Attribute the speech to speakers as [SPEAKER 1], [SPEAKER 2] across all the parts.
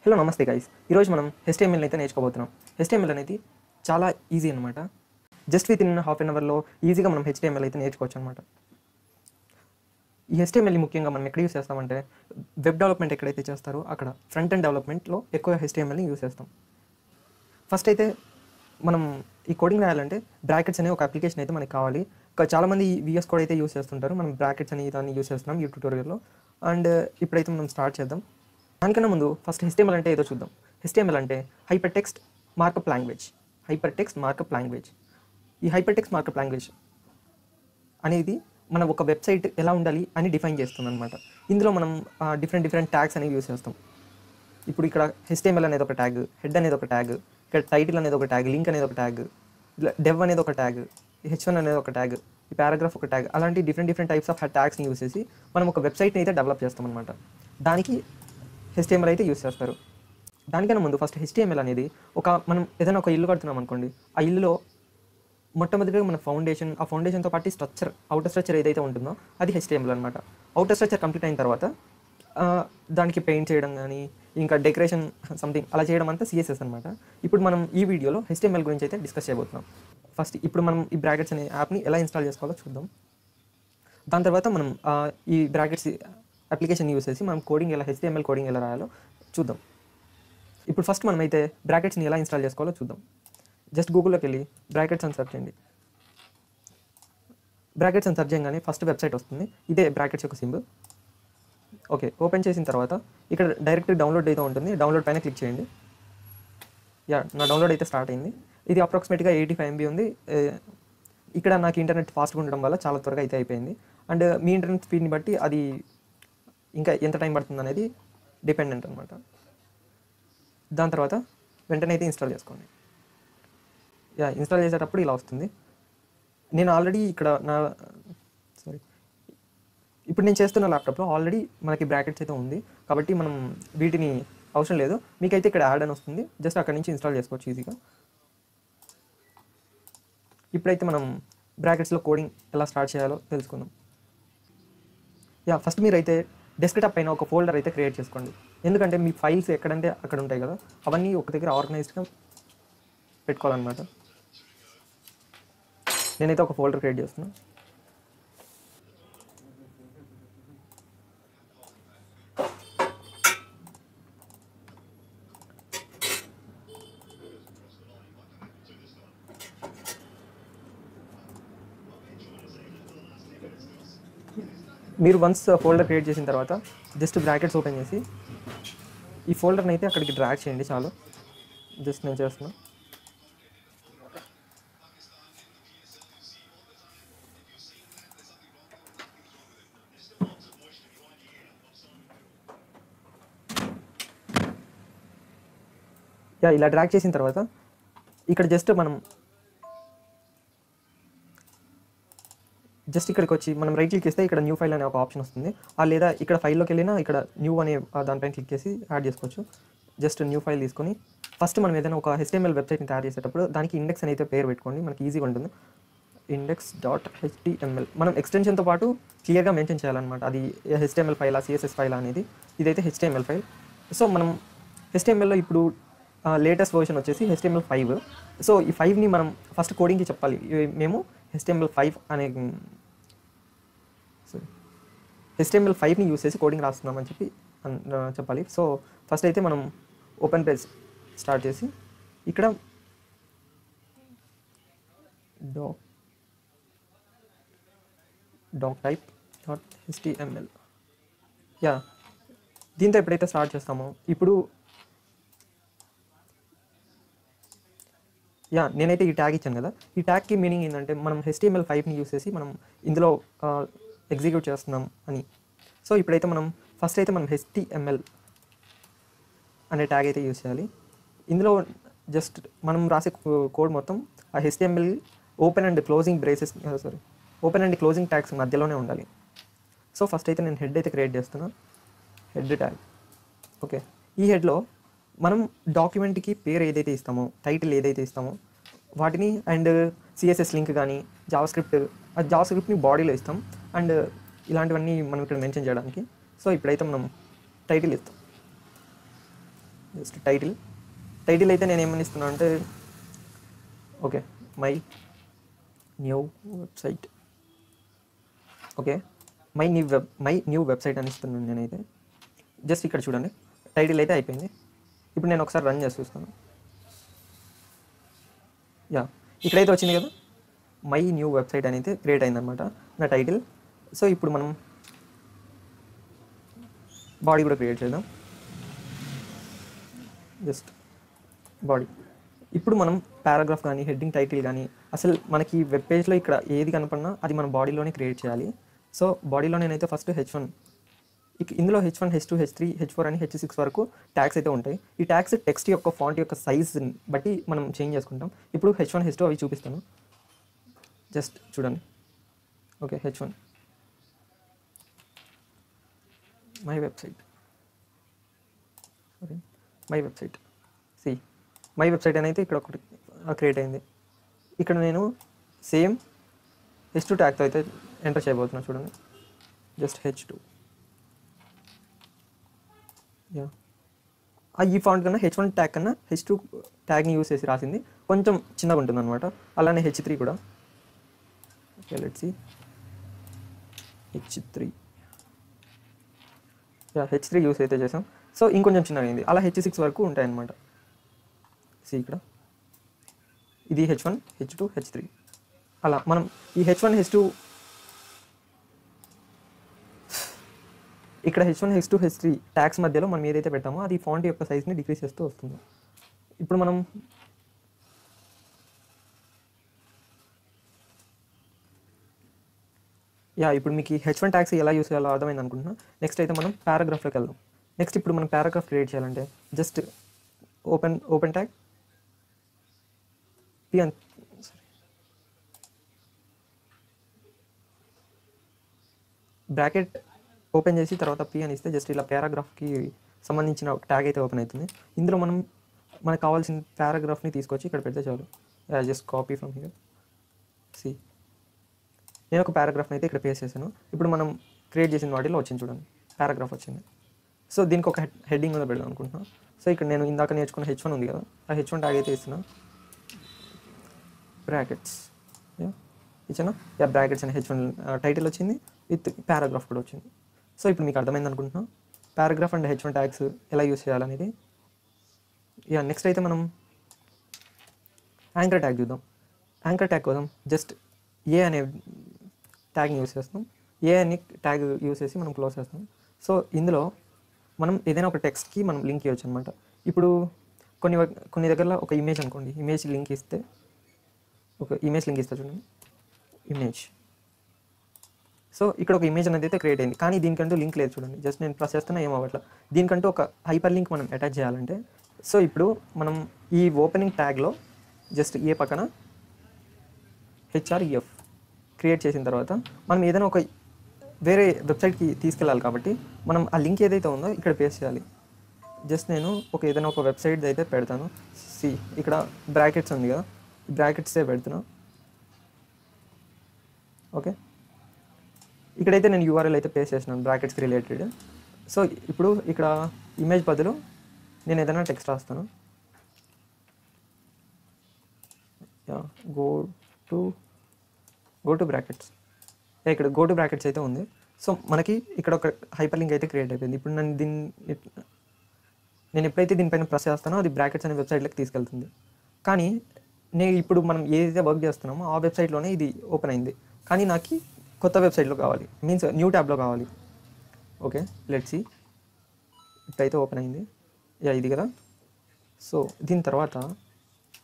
[SPEAKER 1] Hello నమస్తే guys. ఈరోజు మనం HTML అయితే నేర్చుకోబోతున్నాం. HTML అనేది చాలా ఈజీ అనమాట. Just with in half an అవర్లో ఈజీగా మనం HTML అయితే నేర్చుకోవచ్చు అనమాట. ఈ HTML ముఖ్యంగా మనం ఎక్కడ యూస్ చేస్తామంటే వెబ్ డెవలప్మెంట్ ఎక్కడైతే చేస్తారో అక్కడ ఫ్రంట్ ఎండ్ డెవలప్మెంట్లో ఎక్కువ HTMLని యూస్ చేస్తాం. ఫస్ట్ అయితే మనం ఈ కోడింగ్ రాయాలంటే బ్రాకెట్స్ అనే ఒక అప్లికేషన్ అయితే మనకి కావాలి. చాలామంది VS కోడ్ అయితే యూస్ చేస్తుంటారు. మనం బ్రాకెట్స్ అని దాన్ని యూస్ చేస్తున్నాం ఈ ట్యూటోరియల్లో. అండ్ ఇప్పుడైతే మనం స్టార్ట్ చేద్దాం. దానికన్నా ముందు ఫస్ట్ HTML అంటే ఏదో చూద్దాం. HTML అంటే హైపర్ టెక్స్ట్ మార్కప్ లాంగ్వేజ్. ఈ హైపర్ టెక్స్ట్ మార్కప్ లాంగ్వేజ్ అనేది మన ఒక వెబ్సైట్ ఎలా ఉండాలి అని డిఫైన్ చేస్తుంది అనమాట. ఇందులో మనం డిఫరెంట్ ట్యాగ్స్ అనేవి యూస్ చేస్తాం. ఇప్పుడు ఇక్కడ HTML అనేది ఒక ట్యాగ్, హెడ్ అనేది ఒక ట్యాగ్, ఇక్కడ టైటిల్ అనేది ఒక ట్యాగ్, లింక్ అనేది ఒక ట్యాగ్, డెవ్ అనేది ఒక ట్యాగ్, H1 అనేది ఒక ట్యాగ్, ఈ పారాగ్రాఫ్ ఒక ట్యాగ్, అలాంటి డిఫరెంట్ టైప్స్ ఆఫ్ ట్యాగ్స్ని యూస్ చేసి మనం ఒక వెబ్సైట్ని అయితే డెవలప్ చేస్తాం అనమాట. దానికి HTML అయితే యూస్ చేస్తారు. దానికన్నా ముందు ఫస్ట్ HTML అనేది మనం ఏదైనా ఒక ఇల్లు కడుతున్నాం అనుకోండి, ఆ ఇల్లులో మొట్టమొదటిగా మన ఆ ఫౌండేషన్తో పాటు అవుటర్ స్ట్రక్చర్ ఏదైతే ఉంటుందో అది HTML అనమాట. అవుటర్ స్ట్రక్చర్ కంప్లీట్ అయిన తర్వాత దానికి పెయింట్ చేయడం కానీ ఇంకా డెకరేషన్ సంథింగ్ అలా చేయడం అంతా CSS అనమాట. ఇప్పుడు మనం ఈ వీడియోలో HTML గురించి అయితే డిస్కస్ చేయబోతున్నాం. ఫస్ట్ ఇప్పుడు మనం ఈ బ్రాకెట్స్ అనే యాప్ని ఎలా ఇన్స్టాల్ చేసుకోవాలో చూద్దాం. దాని తర్వాత మనం ఈ బ్రాకెట్స్ అప్లికేషన్ యూస్ చేసి మనం HTML కోడింగ్ ఎలా రాయాలో చూద్దాం. ఇప్పుడు ఫస్ట్ మనమైతే బ్రాకెట్స్ని ఎలా ఇన్స్టాల్ చేసుకోవాలో చూద్దాం. జస్ట్ గూగుల్లోకి వెళ్ళి బ్రాకెట్స్ అని సెర్చ్ చేయండి. బ్రాకెట్స్ అని సెర్చ్ చేయగానే ఫస్ట్ వెబ్సైట్ వస్తుంది. ఇదే బ్రాకెట్స్ యొక్క సింబల్. ఓకే, ఓపెన్ చేసిన తర్వాత ఇక్కడ డైరెక్ట్ డౌన్లోడ్ అయితే ఉంటుంది. డౌన్లోడ్ పైన క్లిక్ చేయండి. నా డౌన్లోడ్ అయితే స్టార్ట్ అయింది. ఇది అప్రాక్సిమేట్గా 85 MB ఉంది. ఇక్కడ నాకు ఇంటర్నెట్ ఫాస్ట్గా ఉండడం వల్ల చాలా త్వరగా అయితే అయిపోయింది. అండ్ మీ ఇంటర్నెట్ స్పీడ్ని బట్టి అది ఇంకా ఎంత టైం పడుతుంది అనేది డిపెండెంట్ అనమాట. దాని తర్వాత వెంటనే అయితే ఇన్స్టాల్ చేసుకోండి. ఇన్స్టాల్ చేసేటప్పుడు ఇలా వస్తుంది. నేను ఆల్రెడీ ఇప్పుడు నేను చేస్తున్న ల్యాప్టాప్లో ఆల్రెడీ మనకి బ్రాకెట్స్ అయితే ఉంది కాబట్టి మనం వీటిని అవసరం లేదు. మీకైతే ఇక్కడ యాడ్ అని వస్తుంది. జస్ట్ అక్కడి నుంచి ఇన్స్టాల్ చేసుకోవచ్చు ఈజీగా. ఇప్పుడైతే మనం బ్రాకెట్స్లో కోడింగ్ ఎలా స్టార్ట్ చేయాలో తెలుసుకుందాం. ఫస్ట్ మీరైతే డెస్క్టాప్ పైన ఒక ఫోల్డర్ అయితే క్రియేట్ చేసుకోండి. ఎందుకంటే మీ ఫైల్స్ ఎక్కడంటే అక్కడ ఉంటాయి కదా, అవన్నీ ఒక దగ్గర ఆర్గనైజ్డ్గా పెట్టుకోవాలన్నమాట. నేనైతే ఒక ఫోల్డర్ క్రియేట్ చేస్తున్నాను. మీరు వన్స్ ఫోల్డర్ క్రియేట్ చేసిన తర్వాత జస్ట్ బ్రాకెట్స్ ఓపెన్ చేసి ఈ ఫోల్డర్ని అయితే అక్కడికి డ్రాగ్ చేయండి. చాలు, జస్ట్ నేను చేస్తున్నాను. ఇలా డ్రాగ్ చేసిన తర్వాత ఇక్కడ జస్ట్ ఇక్కడికి వచ్చి మనం రైట్ క్లిక్ చేస్తే ఇక్కడ న్యూ ఫైల్ అనే ఒక ఆప్షన్ వస్తుంది. లేదా ఇక్కడ ఫైల్లోకి వెళ్ళినా ఇక్కడ న్యూ అనే దానిపైన క్లిక్ చేసి యాడ్ చేసుకోవచ్చు. జస్ట్ న్యూ ఫైల్ తీసుకొని ఫస్ట్ మనం ఏదైనా ఒక HTML వెబ్సైట్ని తయారు చేసేటప్పుడు దానికి ఇండెక్స్ అనేది పేరు పెట్టుకోండి. మనకి ఈజీగా ఉంటుంది. index.html మనం ఎక్స్టెన్షన్తో పాటు క్లియర్గా మెన్షన్ చేయాలన్నమాట. అది HTML ఫైలా CSS ఫైలా అనేది. ఇదైతే HTML ఫైల్. సో మనం HTMLలో ఇప్పుడు లేటెస్ట్ వర్షన్ వచ్చేసి HTML5. సో ఈ 5ని మనం ఫస్ట్ కోడింగ్కి చెప్పాలి. మేము HTML5ని యూస్ చేసి కోడింగ్ రాస్తున్నామని చెప్పాలి. సో ఫస్ట్ అయితే మనం ఓపెన్ పేజ్ స్టార్ట్ చేసి ఇక్కడ doctype.html దీంతో ఎప్పుడైతే స్టార్ట్ చేస్తామో ఇప్పుడు నేనైతే ఈ ట్యాగ్ ఇచ్చాను కదా, ఈ ట్యాగ్కి మీనింగ్ ఏంటంటే మనం HTML5ని యూస్ చేసి మనం ఇందులో ఎగ్జిక్యూట్ చేస్తున్నాం అని. సో ఇప్పుడైతే ఫస్ట్ అయితే మనం HTML అనే ట్యాగ్ అయితే యూస్ చేయాలి. ఇందులో జస్ట్ మనం రాసే కోడ్ మొత్తం ఆ HTML open and closing tags మధ్యలోనే ఉండాలి. సో ఫస్ట్ అయితే నేను హెడ్ అయితే క్రియేట్ చేస్తున్నాను. Head tag. ఓకే, ఈ హెడ్లో మనం డాక్యుమెంట్కి పేరు ఏదైతే ఇస్తామో, టైటిల్ ఏదైతే ఇస్తామో వాటిని అండ్ CSS లింక్ కానీ జావాస్క్రిప్ట్ని బాడీలో ఇస్తాం. అండ్ ఇలాంటివన్నీ మనం ఇక్కడ మెన్షన్ చేయడానికి. సో ఇప్పుడైతే మనం టైటిల్ ఇస్తాం. జస్ట్ టైటిల్ అయితే నేను ఏమని ఇస్తున్నాను అంటే okay my new website, okay my new website అని ఇస్తున్నాను నేనైతే. జస్ట్ ఇక్కడ చూడండి టైటిల్ అయితే అయిపోయింది. ఇప్పుడు నేను ఒకసారి రన్ చేసి చూస్తాను. యా ఇక్కడైతే వచ్చింది కదా, మై న్యూ వెబ్సైట్ అనేది క్రియేట్ అయిందనమాట నా టైటిల్. సో ఇప్పుడు మనం బాడీ కూడా క్రియేట్ చేద్దాం. Just body. ఇప్పుడు మనం పారాగ్రాఫ్ కానీ హెడ్డింగ్ టైటిల్ కానీ అసలు మనకి వెబ్ పేజ్లో ఇక్కడ ఏది కనపడినా అది మన బాడీలోనే క్రియేట్ చేయాలి. సో బాడీలో నేనైతే ఫస్ట్ H1, ఇందులో H1, H2, H3, H4 అని H6 వరకు ట్యాగ్స్ అయితే ఉంటాయి. ఈ ట్యాగ్స్ టెక్స్ట్ యొక్క ఫాంట్ యొక్క సైజ్ బట్టి మనం చేంజ్ చేసుకుంటాం. ఇప్పుడు H1, H2 అవి చూపిస్తాను. జస్ట్ చూడండి. Okay H1 my website see my website అనేది ఇక్కడ ఒకటి క్రియేట్ అయింది. ఇక్కడ నేను సేమ్ H2 ట్యాగ్తో అయితే ఎంటర్ చేయబోతున్నాను. చూడండి జస్ట్ H2. యా ఈ ఫాంట్ కన్నా H1 ట్యాగ్ కన్నా H2 ట్యాగ్ని యూస్ చేసి రాసింది కొంచెం చిన్నగా ఉంటుంది అనమాట. అలానే H3 కూడా. Okay let's see H3. Yeah H3 use అయితే చేసాం. సో ఇంకొంచెం చిన్నగా అయింది. అలా H6 వరకు ఉంటాయన్నమాట. సి ఇక్కడ ఇది H1, H2, H3 అలా మనం ఈ H1, H2 ఇక్కడ H1, H2, H3 ట్యాగ్స్ మధ్యలో మనం ఏదైతే పెట్టామో అది ఫాంట్ యొక్క సైజ్ని డిక్రీస్ చేస్తూ వస్తుంది. ఇప్పుడు మనం ఇప్పుడు మీకు H1 ట్యాగ్స్ ఎలా యూస్ చేయాలో అర్థమైంది అనుకుంటున్నా. నెక్స్ట్ అయితే మనం పారాగ్రాఫ్లోకి వెళ్దాం. నెక్స్ట్ ఇప్పుడు మనం పారాగ్రాఫ్ క్రియేట్ చేయాలంటే just open tag bracket open చేసి తర్వాత P అని ఇస్తే జస్ట్ ఇలా పారాగ్రాఫ్కి సంబంధించిన ట్యాగ్ అయితే ఓపెన్ అవుతుంది. ఇందులో మనకు కావాల్సిన పారాగ్రాఫ్ని తీసుకొచ్చి ఇక్కడ పెడితే చాలు. Just copy from here. సి నేను ఒక పారాగ్రాఫ్ని అయితే ఇక్కడ పేస్ట్ చేశాను. ఇప్పుడు మనం క్రియేట్ చేసిన వాటిలో వచ్చింది చూడండి, పారాగ్రాఫ్ వచ్చింది. సో దీనికి ఒక హెడ్డింగ్ మీద పెడదాం అనుకుంటున్నాను. సో ఇక్కడ నేను ఇందాక నేర్చుకున్న H1 ఉంది కదా, ఆ H1 ట్యాగ్ అయితే ఇస్తున్నా. బ్రాకెట్స్ ఇచ్చానా? బ్రాకెట్స్ అని H1 టైటిల్ వచ్చింది, విత్ పారాగ్రాఫ్ కూడా వచ్చింది. సో ఇప్పుడు మీకు అర్థమైంది అనుకుంటున్నాను పారాగ్రాఫ్ అండ్ H1 ట్యాగ్స్ ఎలా యూస్ చేయాలనేది. నెక్స్ట్ అయితే మనం యాంకర్ ట్యాగ్ చూద్దాం. యాంకర్ ట్యాగ్ కోసం జస్ట్ ఏ అనే ట్యాగ్ని యూస్ చేస్తాం. ఏ అనే ట్యాగ్ యూస్ చేసి మనం క్లోజ్ చేస్తాం. సో ఇందులో మనం ఏదైనా ఒక టెక్స్ట్కి మనం లింక్ ఇవ్వచ్చు అనమాట. ఇప్పుడు కొన్ని దగ్గరలో ఒక ఇమేజ్ అనుకోండి, ఇమేజ్ లింక్ ఇస్తే చూడండి ఇమేజ్. సో ఇక్కడ ఒక ఇమేజ్ అనేది అయితే క్రియేట్ అయింది, కానీ దీనికంటూ లింక్ లేదు చూడండి. జస్ట్ నేను ప్రెస్ చేస్తున్నా ఏమవ్వట్లా. దీనికంటూ ఒక హైపర్ లింక్ మనం అటాచ్ చేయాలంటే సో ఇప్పుడు మనం ఈ ఓపెనింగ్ ట్యాగ్లో జస్ట్ ఏ పక్కన HREF క్రియేట్ చేసిన తర్వాత మనం ఏదైనా ఒక వేరే వెబ్సైట్కి తీసుకెళ్ళాలి కాబట్టి మనం ఆ లింక్ ఏదైతే ఉందో ఇక్కడ పేస్ట్ చేయాలి. జస్ట్ నేను ఏదైనా ఒక వెబ్సైట్ అయితే పెడతాను. సి ఇక్కడ బ్రాకెట్స్ ఉంది కదా, బ్రాకెట్సే పెడుతున్నా. ఓకే ఇక్కడైతే నేను URL అయితే పేస్ట్ చేసినాను బ్రాకెట్స్కి రిలేటెడ్. సో ఇప్పుడు ఇక్కడ ఇమేజ్ బదులు నేను ఏదైనా టెక్స్ట్ రాస్తాను. Go to brackets. ఇక్కడ గో టు బ్రాకెట్స్ అయితే ఉంది. సో మనకి ఇక్కడ ఒక హైపర్ లింక్ అయితే క్రియేట్ అయిపోయింది. ఇప్పుడు నేను ఎప్పుడైతే దీనిపైన ప్రెస్ చేస్తానో అది బ్రాకెట్స్ అనే వెబ్సైట్లోకి తీసుకెళ్తుంది. కానీ ఇప్పుడు మనం ఏదైతే వర్క్ చేస్తున్నామో ఆ వెబ్సైట్లోనే ఇది ఓపెన్ అయింది, కానీ నాకు కొత్త వెబ్సైట్లో కావాలి, మీన్స్ న్యూ ట్యాబ్లో కావాలి. Okay let's see. ఇప్పుడైతే ఓపెన్ అయింది. ఇది కదా. సో దీని తర్వాత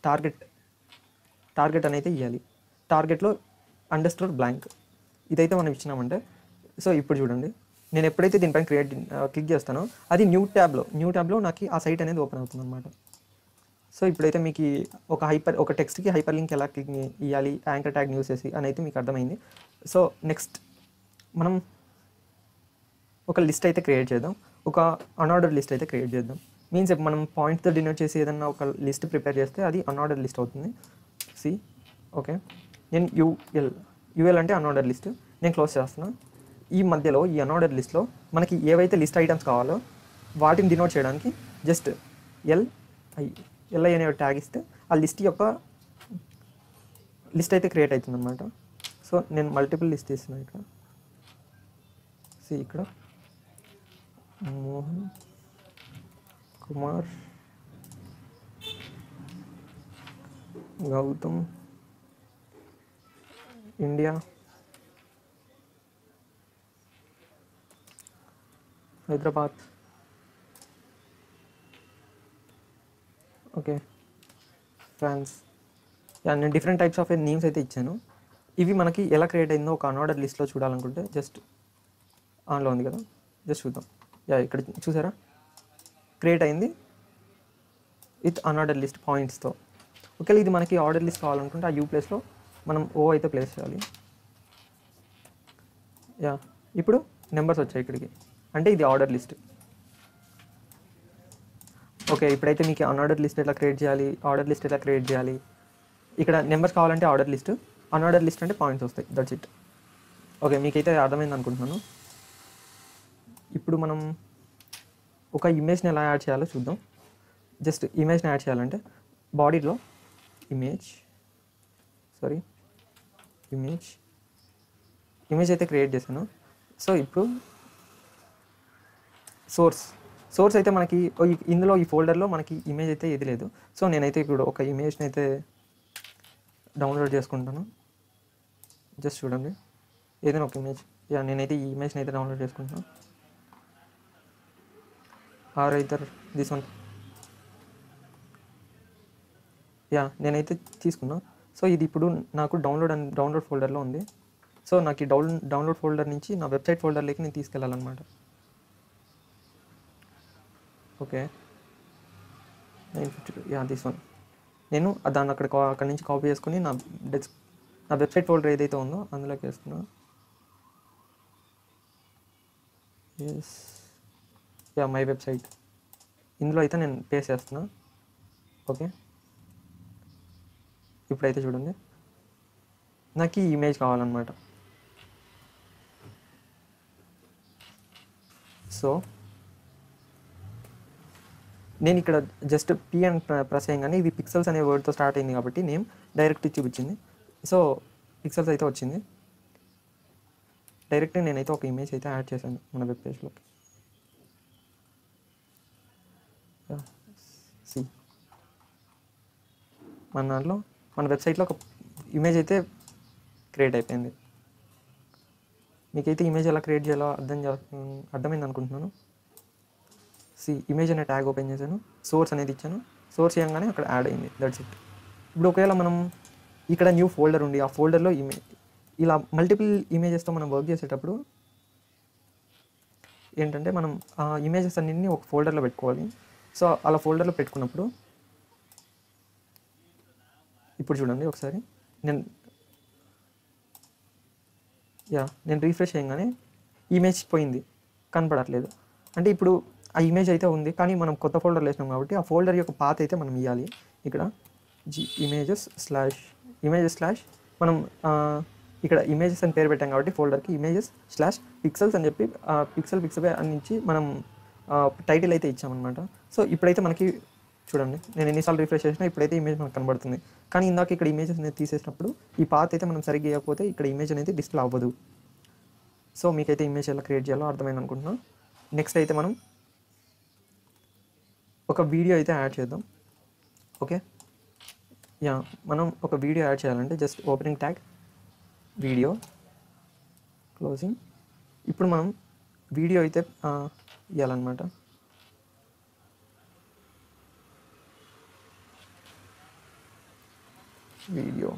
[SPEAKER 1] టార్గెట్ అనేది ఇవ్వాలి. టార్గెట్లో _బ్లాంక్ ఇదైతే మనం ఇచ్చినామంటే సో ఇప్పుడు చూడండి నేను ఎప్పుడైతే దీనిపైన క్లిక్ చేస్తానో అది న్యూ ట్యాబ్లో నాకు ఆ సైట్ అనేది ఓపెన్ అవుతుంది అనమాట. సో ఇప్పుడైతే మీకు ఒక టెక్స్ట్కి హైపర్ లింక్ ఎలా క్లిక్ ఇవ్వాలి యాంకర్ ట్యాగ్ యూస్ చేసి అని అయితే మీకు అర్థమైంది. సో నెక్స్ట్ మనం ఒక లిస్ట్ అయితే క్రియేట్ చేద్దాం. ఒక అన్ఆర్డర్ లిస్ట్ అయితే క్రియేట్ చేద్దాం. మీన్స్ మనం పాయింట్తో డినోట్ చేసి ఏదన్నా ఒక లిస్ట్ ప్రిపేర్ చేస్తే అది అన్ఆర్డర్ లిస్ట్ అవుతుంది. సి ఓకే నేను యూఎల్ అంటే అన్ఆర్డర్ లిస్ట్ నేను క్లోజ్ చేస్తున్నా. ఈ మధ్యలో ఈ అన్ఆర్డర్ లిస్ట్లో మనకి ఏవైతే లిస్ట్ ఐటమ్స్ కావాలో వాటిని డినోట్ చేయడానికి జస్ట్ LI అనే ట్యాగ్ ఇస్తే ఆ లిస్ట్ అయితే క్రియేట్ అవుతుంది అనమాట. సో నేను మల్టిపుల్ లిస్ట్ ఇస్తున్నాను ఇక్కడ. ఇక్కడ Mohan Kumar Gautam India Hyderabad. Okay France. నేను డిఫరెంట్ టైప్స్ ఆఫ్ నేమ్స్ అయితే ఇచ్చాను. ఇవి మనకి ఎలా క్రియేట్ అయిందో ఒక అన్ఆర్డర్ లిస్ట్లో చూడాలనుకుంటే జస్ట్ ఆన్లో ఉంది కదా, జస్ట్ చూద్దాం. ఇక్కడ చూసారా, క్రియేట్ అయింది విత్ అన్ఆర్డర్ లిస్ట్ పాయింట్స్తో. ఒకవేళ ఇది మనకి ఆర్డర్ లిస్ట్ కావాలనుకుంటే ఆ యూ ప్లేస్లో మనం ఓ అయితే ప్లేస్ చేయాలి. ఇప్పుడు నెంబర్స్ వచ్చాయి ఇక్కడికి, అంటే ఇది ఆర్డర్ లిస్ట్. ఓకే, ఇప్పుడైతే మీకు అన్ఆర్డర్ లిస్ట్ ఎట్లా క్రియేట్ చేయాలి, ఆర్డర్ లిస్ట్ ఎట్లా క్రియేట్ చేయాలి. ఇక్కడ నెంబర్స్ కావాలంటే ఆర్డర్ లిస్ట్, అన్ఆర్డర్ లిస్ట్ అంటే పాయింట్స్ వస్తాయి. That's it. ఓకే, మీకైతే అర్థమైంది అనుకుంటున్నాను. ఇప్పుడు మనం ఒక ఇమేజ్ని ఎలా యాడ్ చేయాలో చూద్దాం. జస్ట్ ఇమేజ్ని యాడ్ చేయాలంటే బాడీలో ఇమేజ్ అయితే క్రియేట్ చేశాను. సో ఇప్పుడు సోర్స్ అయితే మనకి ఇందులో ఈ ఫోల్డర్లో మనకి ఇమేజ్ అయితే ఏది లేదు. సో నేనైతే ఇప్పుడు ఒక ఇమేజ్ని అయితే డౌన్లోడ్ చేసుకుంటాను. జస్ట్ చూడండి, ఏదైనా ఒక ఇమేజ్. నేనైతే ఈ ఇమేజ్ని అయితే డౌన్లోడ్ చేసుకుంటాను. Or either this one. నేనైతే తీసుకున్నా. సో ఇది ఇప్పుడు నాకు డౌన్లోడ్ ఫోల్డర్లో ఉంది. సో నాకు ఈ డౌన్లోడ్ ఫోల్డర్ నుంచి నా వెబ్సైట్ ఫోల్డర్లోకి నేను తీసుకెళ్ళాలన్నమాట. Okay 952 this one. నేను దాన్ని అక్కడి నుంచి కాపీ చేసుకుని నా వెబ్సైట్ ఫోల్డర్ ఏదైతే ఉందో అందులోకి వేస్తున్నా. మై వెబ్సైట్, ఇందులో అయితే నేను పేస్ట్ చేస్తున్నా. ఓకే, ఇప్పుడైతే చూడండి, నాకు ఈ ఇమేజ్ కావాలన్నమాట. సో నేను ఇక్కడ జస్ట్ పి అని ప్రెస్ చేయగానే ఇది పిక్సెల్స్ అనే వర్డ్తో స్టార్ట్ అయింది కాబట్టి నేమ్ డైరెక్ట్ చూపించింది. సో పిక్సెల్స్ అయితే వచ్చింది. డైరెక్ట్ నేనైతే ఒక ఇమేజ్ అయితే యాడ్ చేశాను మన వెబ్ పేజ్లోకి. మన దాంట్లో మన వెబ్సైట్లో ఒక ఇమేజ్ అయితే క్రియేట్ అయిపోయింది. మీకైతే ఇమేజ్ ఎలా క్రియేట్ చేయాలో అర్థమైంది అనుకుంటున్నాను. ఇమేజ్ అనే ట్యాగ్ ఓపెన్ చేశాను, సోర్స్ అనేది ఇచ్చాను. సోర్స్ చేయగానే అక్కడ యాడ్ అయింది. That's it. ఇప్పుడు ఒకవేళ మనం ఇక్కడ న్యూ ఫోల్డర్ ఉండి ఆ ఫోల్డర్లో ఇలా మల్టిపుల్ ఇమేజెస్తో మనం వర్క్ చేసేటప్పుడు ఏంటంటే మనం ఆ ఇమేజెస్ అన్నింటినీ ఒక ఫోల్డర్లో పెట్టుకోవాలి. సో అలా ఫోల్డర్లో పెట్టుకున్నప్పుడు ఇప్పుడు చూడండి ఒకసారి, నేను రీఫ్రెష్ చేయగానే ఇమేజ్ పోయింది, కనపడట్లేదు. అంటే ఇప్పుడు ఆ ఇమేజ్ అయితే ఉంది, కానీ మనం కొత్త ఫోల్డర్లో వేసినాం కాబట్టి ఆ ఫోల్డర్ యొక్క పాత్ అయితే మనం ఇవ్వాలి. ఇక్కడ ఇమేజెస్ స్లాష్ మనం ఇక్కడ ఇమేజెస్ అని పేరు పెట్టాం కాబట్టి ఫోల్డర్కి images/pixels అని చెప్పి పిక్సెల్ నుంచి మనం టైటిల్ అయితే ఇచ్చామన్నమాట. సో ఇప్పుడైతే మనకి చూడండి, నేను ఎన్నిసార్లు రిఫ్రెష్ చేసినా ఇప్పుడైతే ఇమేజ్ మనకు కనబడుతుంది. కానీ ఇందాక ఇక్కడ ఇమేజెస్ అనేది తీసేసినప్పుడు ఈ పాత్ అయితే మనం సరిగ్గా ఇవ్వకపోతే ఇక్కడ ఇమేజ్ అనేది డిస్ప్లే అవ్వదు. సో మీకైతే ఇమేజ్ ఎలా క్రియేట్ చేయాలో అర్థమైంది అనుకుంటున్నాను. నెక్స్ట్ అయితే మనం ఒక వీడియో అయితే యాడ్ చేద్దాం. ఓకే, మనం ఒక వీడియో యాడ్ చేయాలంటే just opening tag video, closing. ఇప్పుడు మనం వీడియో అయితే ఇవ్వాలన్నమాట. వీడియో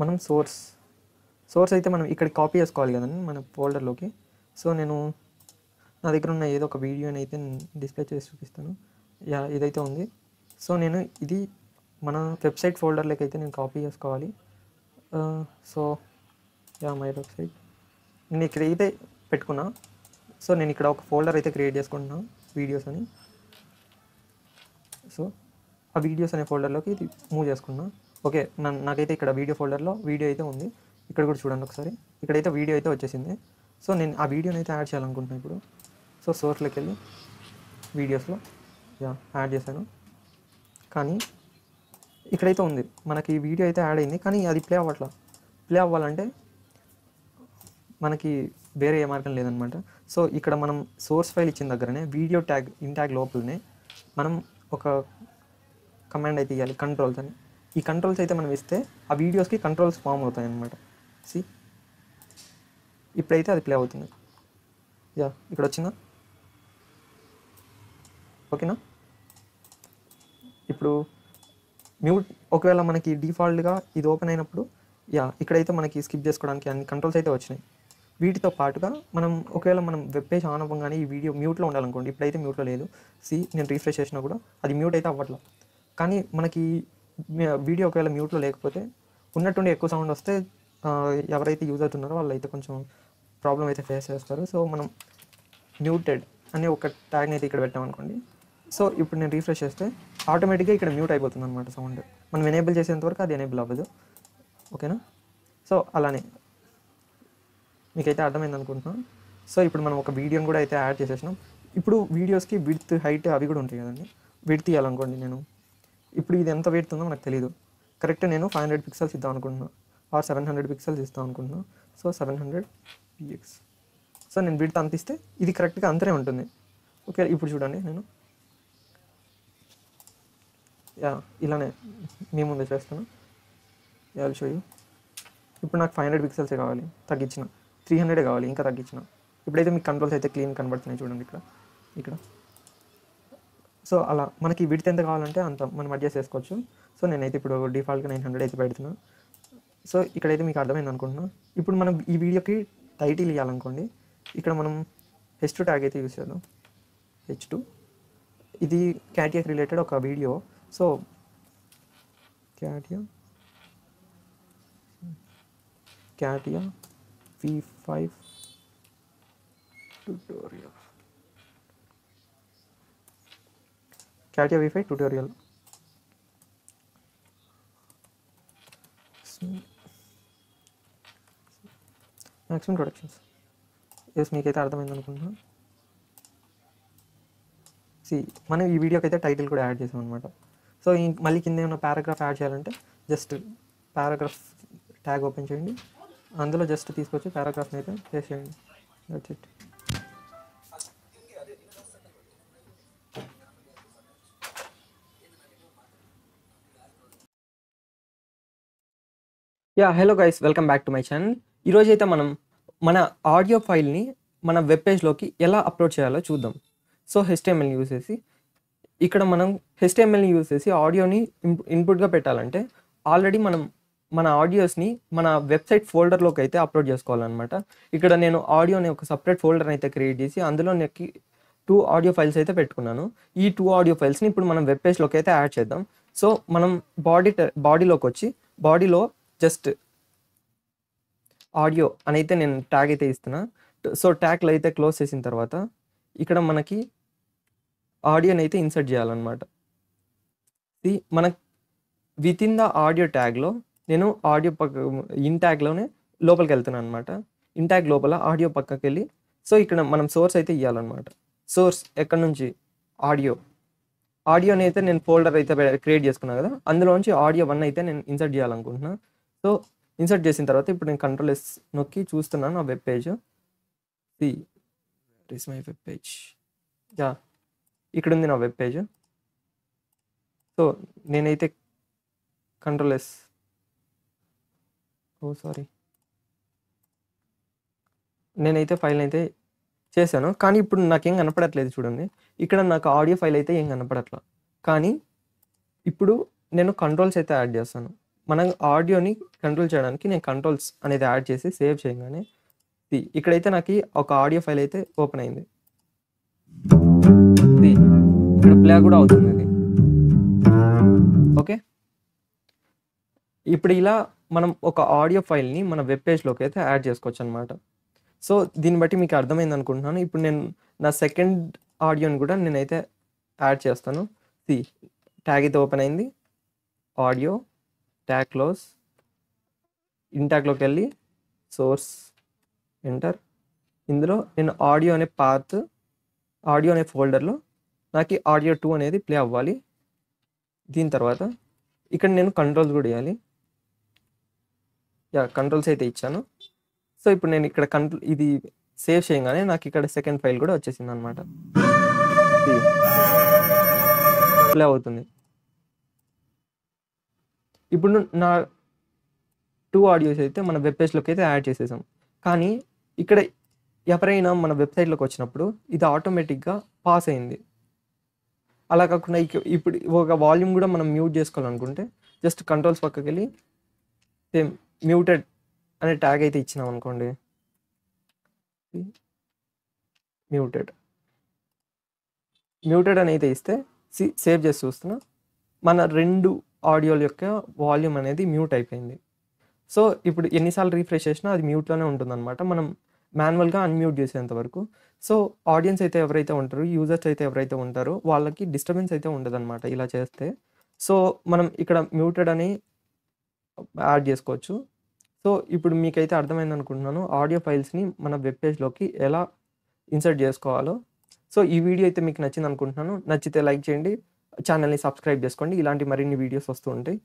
[SPEAKER 1] మనం సోర్స్ అయితే మనం ఇక్కడ కాపీ చేసుకోవాలి కదండి మన ఫోల్డర్లోకి. సో నేను నా దగ్గర ఉన్న ఏదో ఒక వీడియోని అయితే డిస్ప్లే చేసి చూపిస్తాను. ఇదైతే ఉంది. సో నేను ఇది మన వెబ్సైట్ ఫోల్డర్లోకి అయితే నేను కాపీ చేసుకోవాలి. సో మై వెబ్సైట్ నేను ఇక్కడ అయితే పెట్టుకున్నా. సో నేను ఇక్కడ ఒక ఫోల్డర్ అయితే క్రియేట్ చేసుకుంటున్నాను వీడియోస్ అని. సో ఆ వీడియోస్ అనే ఫోల్డర్లోకి ఇది మూవ్ చేసుకున్నా. ఓకే, నాకైతే ఇక్కడ వీడియో ఫోల్డర్లో వీడియో అయితే ఉంది. ఇక్కడ కూడా చూడండి ఒకసారి, ఇక్కడైతే వీడియో అయితే వచ్చేసింది. సో నేను ఆ వీడియోని అయితే యాడ్ చేయాలనుకుంటున్నాను ఇప్పుడు. సో సోర్స్లోకి వెళ్ళి వీడియోస్లో యాడ్ చేశాను. కానీ ఇక్కడైతే ఉంది మనకి వీడియో అయితే యాడ్ అయింది, కానీ అది ప్లే అవ్వట్లా. ప్లే అవ్వాలంటే మనకి వేరే ఏ మార్గం లేదనమాట. సో ఇక్కడ మనం సోర్స్ ఫైల్ ఇచ్చిన దగ్గరనే వీడియో ట్యాగ్ ఇన్ ట్యాగ్ లోపలనే మనం ఒక కమాండ్ అయితే ఇవ్వాలి, కంట్రోల్స్ అని. ఈ కంట్రోల్స్ అయితే మనం ఇస్తే ఆ వీడియోస్కి కంట్రోల్స్ ఫామ్ అవుతాయి అన్నమాట. ఇప్పుడైతే అది ప్లే అవుతుంది. ఇక్కడ వచ్చిందా? ఓకేనా? ఇప్పుడు మ్యూట్ ఒకవేళ మనకి డిఫాల్ట్గా ఇది ఓపెన్ అయినప్పుడు ఇక్కడైతే మనకి స్కిప్ చేసుకోవడానికి అన్ని కంట్రోల్స్ అయితే వచ్చినాయి. వీటితో పాటుగా ఒకవేళ మనం వెబ్ పేజ్ ఆన్ అవ్వగానే ఈ వీడియో మ్యూట్లో ఉండాలనుకోండి. ఇప్పుడైతే మ్యూట్లో లేదు. నేను రీఫ్రెష్ చేసినా కూడా అది మ్యూట్ అయితే అవ్వట్లేదు. కానీ మనకి వీడియో ఒకవేళ మ్యూట్లో లేకపోతే ఉన్నట్టుండి ఎక్కువ సౌండ్ వస్తే ఎవరైతే యూజ్ అవుతున్నారో వాళ్ళు అయితే కొంచెం ప్రాబ్లం అయితే ఫేస్ చేస్తారు. సో మనం మ్యూటెడ్ అనే ఒక ట్యాగ్ని అయితే ఇక్కడ పెట్టామనుకోండి. సో ఇప్పుడు నేను రీఫ్రెష్ చేస్తే ఆటోమేటిక్గా ఇక్కడ మ్యూట్ అయిపోతుంది అనమాట సౌండ్. మనం ఎనేబుల్ చేసేంతవరకు అది ఎనేబుల్ అవ్వదు. ఓకేనా? సో అలానే మీకైతే అర్థమైంది అనుకుంటున్నాను. సో ఇప్పుడు మనం ఒక వీడియోని కూడా అయితే యాడ్ చేసేసినాం. ఇప్పుడు వీడియోస్కి విడ్త్, హైట్ అవి కూడా ఉంటాయి కదండి. విడ్త్ ఇవ్వాలనుకోండి, నేను ఇప్పుడు ఇది ఎంత విడ్త్ ఉందో నాకు తెలియదు. కరెక్ట్ నేను 500 పిక్సెల్స్ ఇద్దాం అనుకుంటున్నాను, ఆర్ 700 పిక్సెల్స్ ఇస్తాం అనుకుంటున్నాను. So 700 px. సో నేను విడ్త్ అంత ఇస్తే ఇది కరెక్ట్గా అంతనే ఉంటుంది. ఓకే, ఇప్పుడు చూడండి, నేను ఇలానే మీ ముందే చేస్తాను. Show you. ఇప్పుడు నాకు 500 పిక్సెల్సే కావాలి, తగ్గించిన 300 కావాలి, ఇంకా తగ్గించిన. ఇప్పుడైతే మీకు కంట్రోల్స్ అయితే క్లీన్ కనబడుతున్నాయి చూడండి ఇక్కడ. సో అలా మనకి విడ్త్ ఎంత కావాలంటే అంత మనం అడ్జస్ట్ చేసుకోవచ్చు. సో నేనైతే ఇప్పుడు డిఫాల్ట్గా 900 అయితే పెడుతున్నాను. సో ఇక్కడైతే మీకు అర్థమైంది అనుకుంటున్నాను. ఇప్పుడు మనం ఈ వీడియోకి టైటిల్ ఇవ్వాలనుకోండి, ఇక్కడ మనం H2 ట్యాగ్ అయితే యూస్ చేద్దాం. H2 ఇది క్యాటియాకి రిలేటెడ్ ఒక video. So CATIA V5 tutorial. CATIA V5 tutorial. Maximum productions. మీకైతే అర్థమైంది అనుకుంటున్నాను. మనం ఈ వీడియోకి అయితే టైటిల్ కూడా యాడ్ చేసాం అనమాట. సో మళ్ళీ కింద ఏమైనా పారాగ్రాఫ్ యాడ్ చేయాలంటే జస్ట్ పారాగ్రాఫ్ ట్యాగ్ ఓపెన్ చేయండి, అందులో జస్ట్ తీసుకొచ్చి పారాగ్రాఫ్ని అయితే పేస్ట్ చేయండి. That's it. Hello guys, welcome back to my channel. ఈరోజు అయితే మనం మన ఆడియో ఫైల్ని మన వెబ్ పేజ్లోకి ఎలా అప్లోడ్ చేయాలో చూద్దాం. సో HTML యూజ్ చేసి ఇక్కడ మనం HTML యూజ్ చేసి ఆడియోని ఇన్పుట్గా పెట్టాలంటే ఆల్రెడీ మనం మన ఆడియోస్ని మన వెబ్సైట్ ఫోల్డర్లోకి అయితే అప్లోడ్ చేసుకోవాలన్నమాట. ఇక్కడ నేను ఆడియోని ఒక సపరేట్ ఫోల్డర్ అయితే క్రియేట్ చేసి అందులో నాకు 2 ఆడియో ఫైల్స్ అయితే పెట్టుకున్నాను. ఈ 2 ఆడియో ఫైల్స్ని ఇప్పుడు మనం వెబ్ పేజ్లోకి అయితే యాడ్ చేద్దాం. సో మనం బాడీలోకి వచ్చి బాడీలో జస్ట్ ఆడియో అని అయితే నేను ట్యాగ్ అయితే ఇస్తున్నా. సో ట్యాగ్లో అయితే క్లోజ్ చేసిన తర్వాత ఇక్కడ మనకి ఆడియోని అయితే ఇన్సర్ట్ చేయాలన్నమాట. మన విత్ ఇన్ ద ఆడియో ట్యాగ్లో నేను ఆడియో ఇన్ ట్యాగ్లోనే లోపలికి వెళ్తున్నాను అనమాట. ఇన్ ట్యాగ్ లోపల ఆడియో పక్కకి వెళ్ళి సో ఇక్కడ మనం సోర్స్ అయితే ఇవ్వాలన్నమాట. సోర్స్ ఎక్కడి నుంచి ఆడియోని అయితే నేను ఫోల్డర్ అయితే క్రియేట్ చేసుకున్నాను కదా, అందులోంచి ఆడియో 1 అయితే నేను ఇన్సర్ట్ చేయాలనుకుంటున్నాను. సో ఇన్సర్ట్ చేసిన తర్వాత ఇప్పుడు నేను Ctrl+S నొక్కి చూస్తున్నాను నా web page. My web page ఇక్కడ ఉంది నా వెబ్ పేజ్. సో నేనైతే Ctrl+S నేనైతే ఫైల్ని అయితే చేశాను, కానీ ఇప్పుడు నాకేం కనపడట్లేదు చూడండి. ఇక్కడ నాకు ఆడియో ఫైల్ అయితే ఏం కనపడట్లా. కానీ ఇప్పుడు నేను కంట్రోల్స్ అయితే యాడ్ చేస్తాను. మనం ఆడియోని కంట్రోల్ చేయడానికి నేను కంట్రోల్స్ అనేది యాడ్ చేసి సేవ్ చేయగానే ఇక్కడైతే నాకు ఒక ఆడియో ఫైల్ అయితే ఓపెన్ అయింది. ఇక్కడ ప్లే కూడా అవుతుంది ఇది. ఓకే, ఇప్పుడు ఇలా మనం ఒక ఆడియో ఫైల్ని మన వెబ్ పేజ్లోకి అయితే యాడ్ చేసుకోవచ్చు అనమాట. సో దీన్ని బట్టి మీకు అర్థమైంది అనుకుంటున్నాను. ఇప్పుడు నేను నా సెకండ్ ఆడియోని కూడా నేనైతే యాడ్ చేస్తాను. ట్యాగ్ అయితే ఓపెన్ అయింది, ఆడియో ట్యాగ్ క్లోజ్, ఇన్ ట్యాగ్లోకి వెళ్ళి సోర్స్ ఎంటర్. ఇందులో నేను ఆడియో అనే ఫోల్డర్లో నాకు ఆడియో 2 అనేది ప్లే అవ్వాలి. దీని తర్వాత ఇక్కడ నేను కంట్రోల్స్ కూడా ఇవ్వాలి. కంట్రోల్స్ అయితే ఇచ్చాను. సో ఇప్పుడు నేను ఇక్కడ ఇది సేవ్ చేయగానే నాకు ఇక్కడ సెకండ్ ఫైల్ కూడా వచ్చేసింది అనమాట. ప్లే అవుతుంది. ఇప్పుడు నా 2 ఆడియోస్ అయితే మన వెబ్ పేజ్లోకి అయితే యాడ్ చేసేసాం. కానీ ఇక్కడ ఎవరైనా మన వెబ్సైట్లోకి వచ్చినప్పుడు ఇది ఆటోమేటిక్గా పాస్ అయింది. అలా కాకుండా ఇప్పుడు ఒక వాల్యూమ్ కూడా మనం మ్యూట్ చేసుకోవాలనుకుంటే జస్ట్ కంట్రోల్స్ పక్కకి వెళ్ళి సేమ్ మ్యూటెడ్ అనే ట్యాగ్ అయితే ఇచ్చినాం అనుకోండి. మ్యూటెడ్ అని అయితే ఇస్తే సేవ్ చేసి చూస్తున్నా మన 2 ఆడియోల యొక్క వాల్యూమ్ అనేది మ్యూట్ అయిపోయింది. సో ఇప్పుడు ఎన్నిసార్లు రీఫ్రెష్ చేసినా అది మ్యూట్లోనే ఉంటుందన్నమాట, మనం మాన్యువల్గా అన్మ్యూట్ చేసేంత వరకు. సో ఆడియన్స్ అయితే ఎవరైతే ఉంటారో, యూజర్స్ అయితే ఎవరైతే ఉంటారో వాళ్ళకి డిస్టర్బెన్స్ అయితే ఉండదన్నమాట ఇలా చేస్తే. సో మనం ఇక్కడ మ్యూటెడ్ అని యాడ్ చేసుకోవచ్చు. సో ఇప్పుడు మీకైతే అర్థమైంది అనుకుంటున్నాను ఆడియో ఫైల్స్ని మన వెబ్ పేజ్లోకి ఎలా ఇన్సర్ట్ చేసుకోవాలో. సో ఈ వీడియో అయితే మీకు నచ్చింది అనుకుంటున్నాను. నచ్చితే లైక్ చేయండి, ఛానల్ని సబ్స్క్రైబ్ చేసుకోండి, ఇలాంటి మరిన్ని వీడియోస్ వస్తూ ఉంటాయి.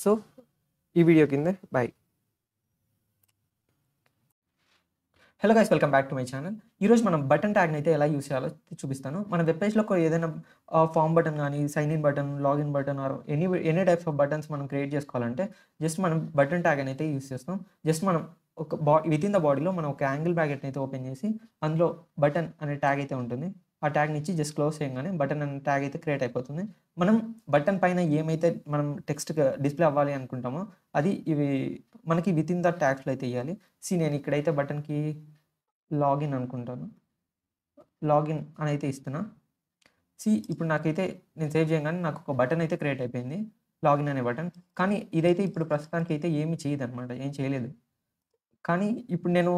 [SPEAKER 1] సో ఈ వీడియో కింద bye. Hello guys, welcome back to my channel. ఈరోజు మనం బటన్ ట్యాగ్ని అయితే ఎలా యూస్ చేయాలో చూపిస్తాను. మన వెబ్ పేజ్లో ఏదైనా ఫామ్ బటన్ కానీ, sign in button, login button or any types of buttons మనం క్రియేట్ చేసుకోవాలంటే జస్ట్ మనం బటన్ ట్యాగ్ అని అయితే యూస్ చేస్తాం. జస్ట్ మనం ఒక విత్ ఇన్ ద బాడీలో మనం ఒక యాంగిల్ బ్రాకెట్ని అయితే ఓపెన్ చేసి అందులో బటన్ అనే ట్యాగ్ అయితే ఉంటుంది. ఆ ట్యాగ్ని ఇచ్చి జస్ట్ క్లోజ్ చేయగానే బటన్ అనే ట్యాగ్ అయితే క్రియేట్ అయిపోతుంది. మనం బటన్ పైన ఏమైతే మనం టెక్స్ట్ డిస్ప్లే అవ్వాలి అనుకుంటామో అది మనకి విత్ ఇన్ ద ట్యాగ్స్లో అయితే ఇవ్వాలి. నేను ఇక్కడైతే బటన్కి లాగిన్ అనుకుంటాను, లాగిన్ అని అయితే ఇస్తున్నా. ఇప్పుడు నాకైతే నేను సేవ్ చేయగానే నాకు ఒక బటన్ అయితే క్రియేట్ అయిపోయింది, లాగిన్ అనే బటన్. కానీ ఇదైతే ఇప్పుడు ప్రస్తుతానికి అయితే ఏమి చేయదు అనమాట, ఏం చేయలేదు. కానీ ఇప్పుడు నేను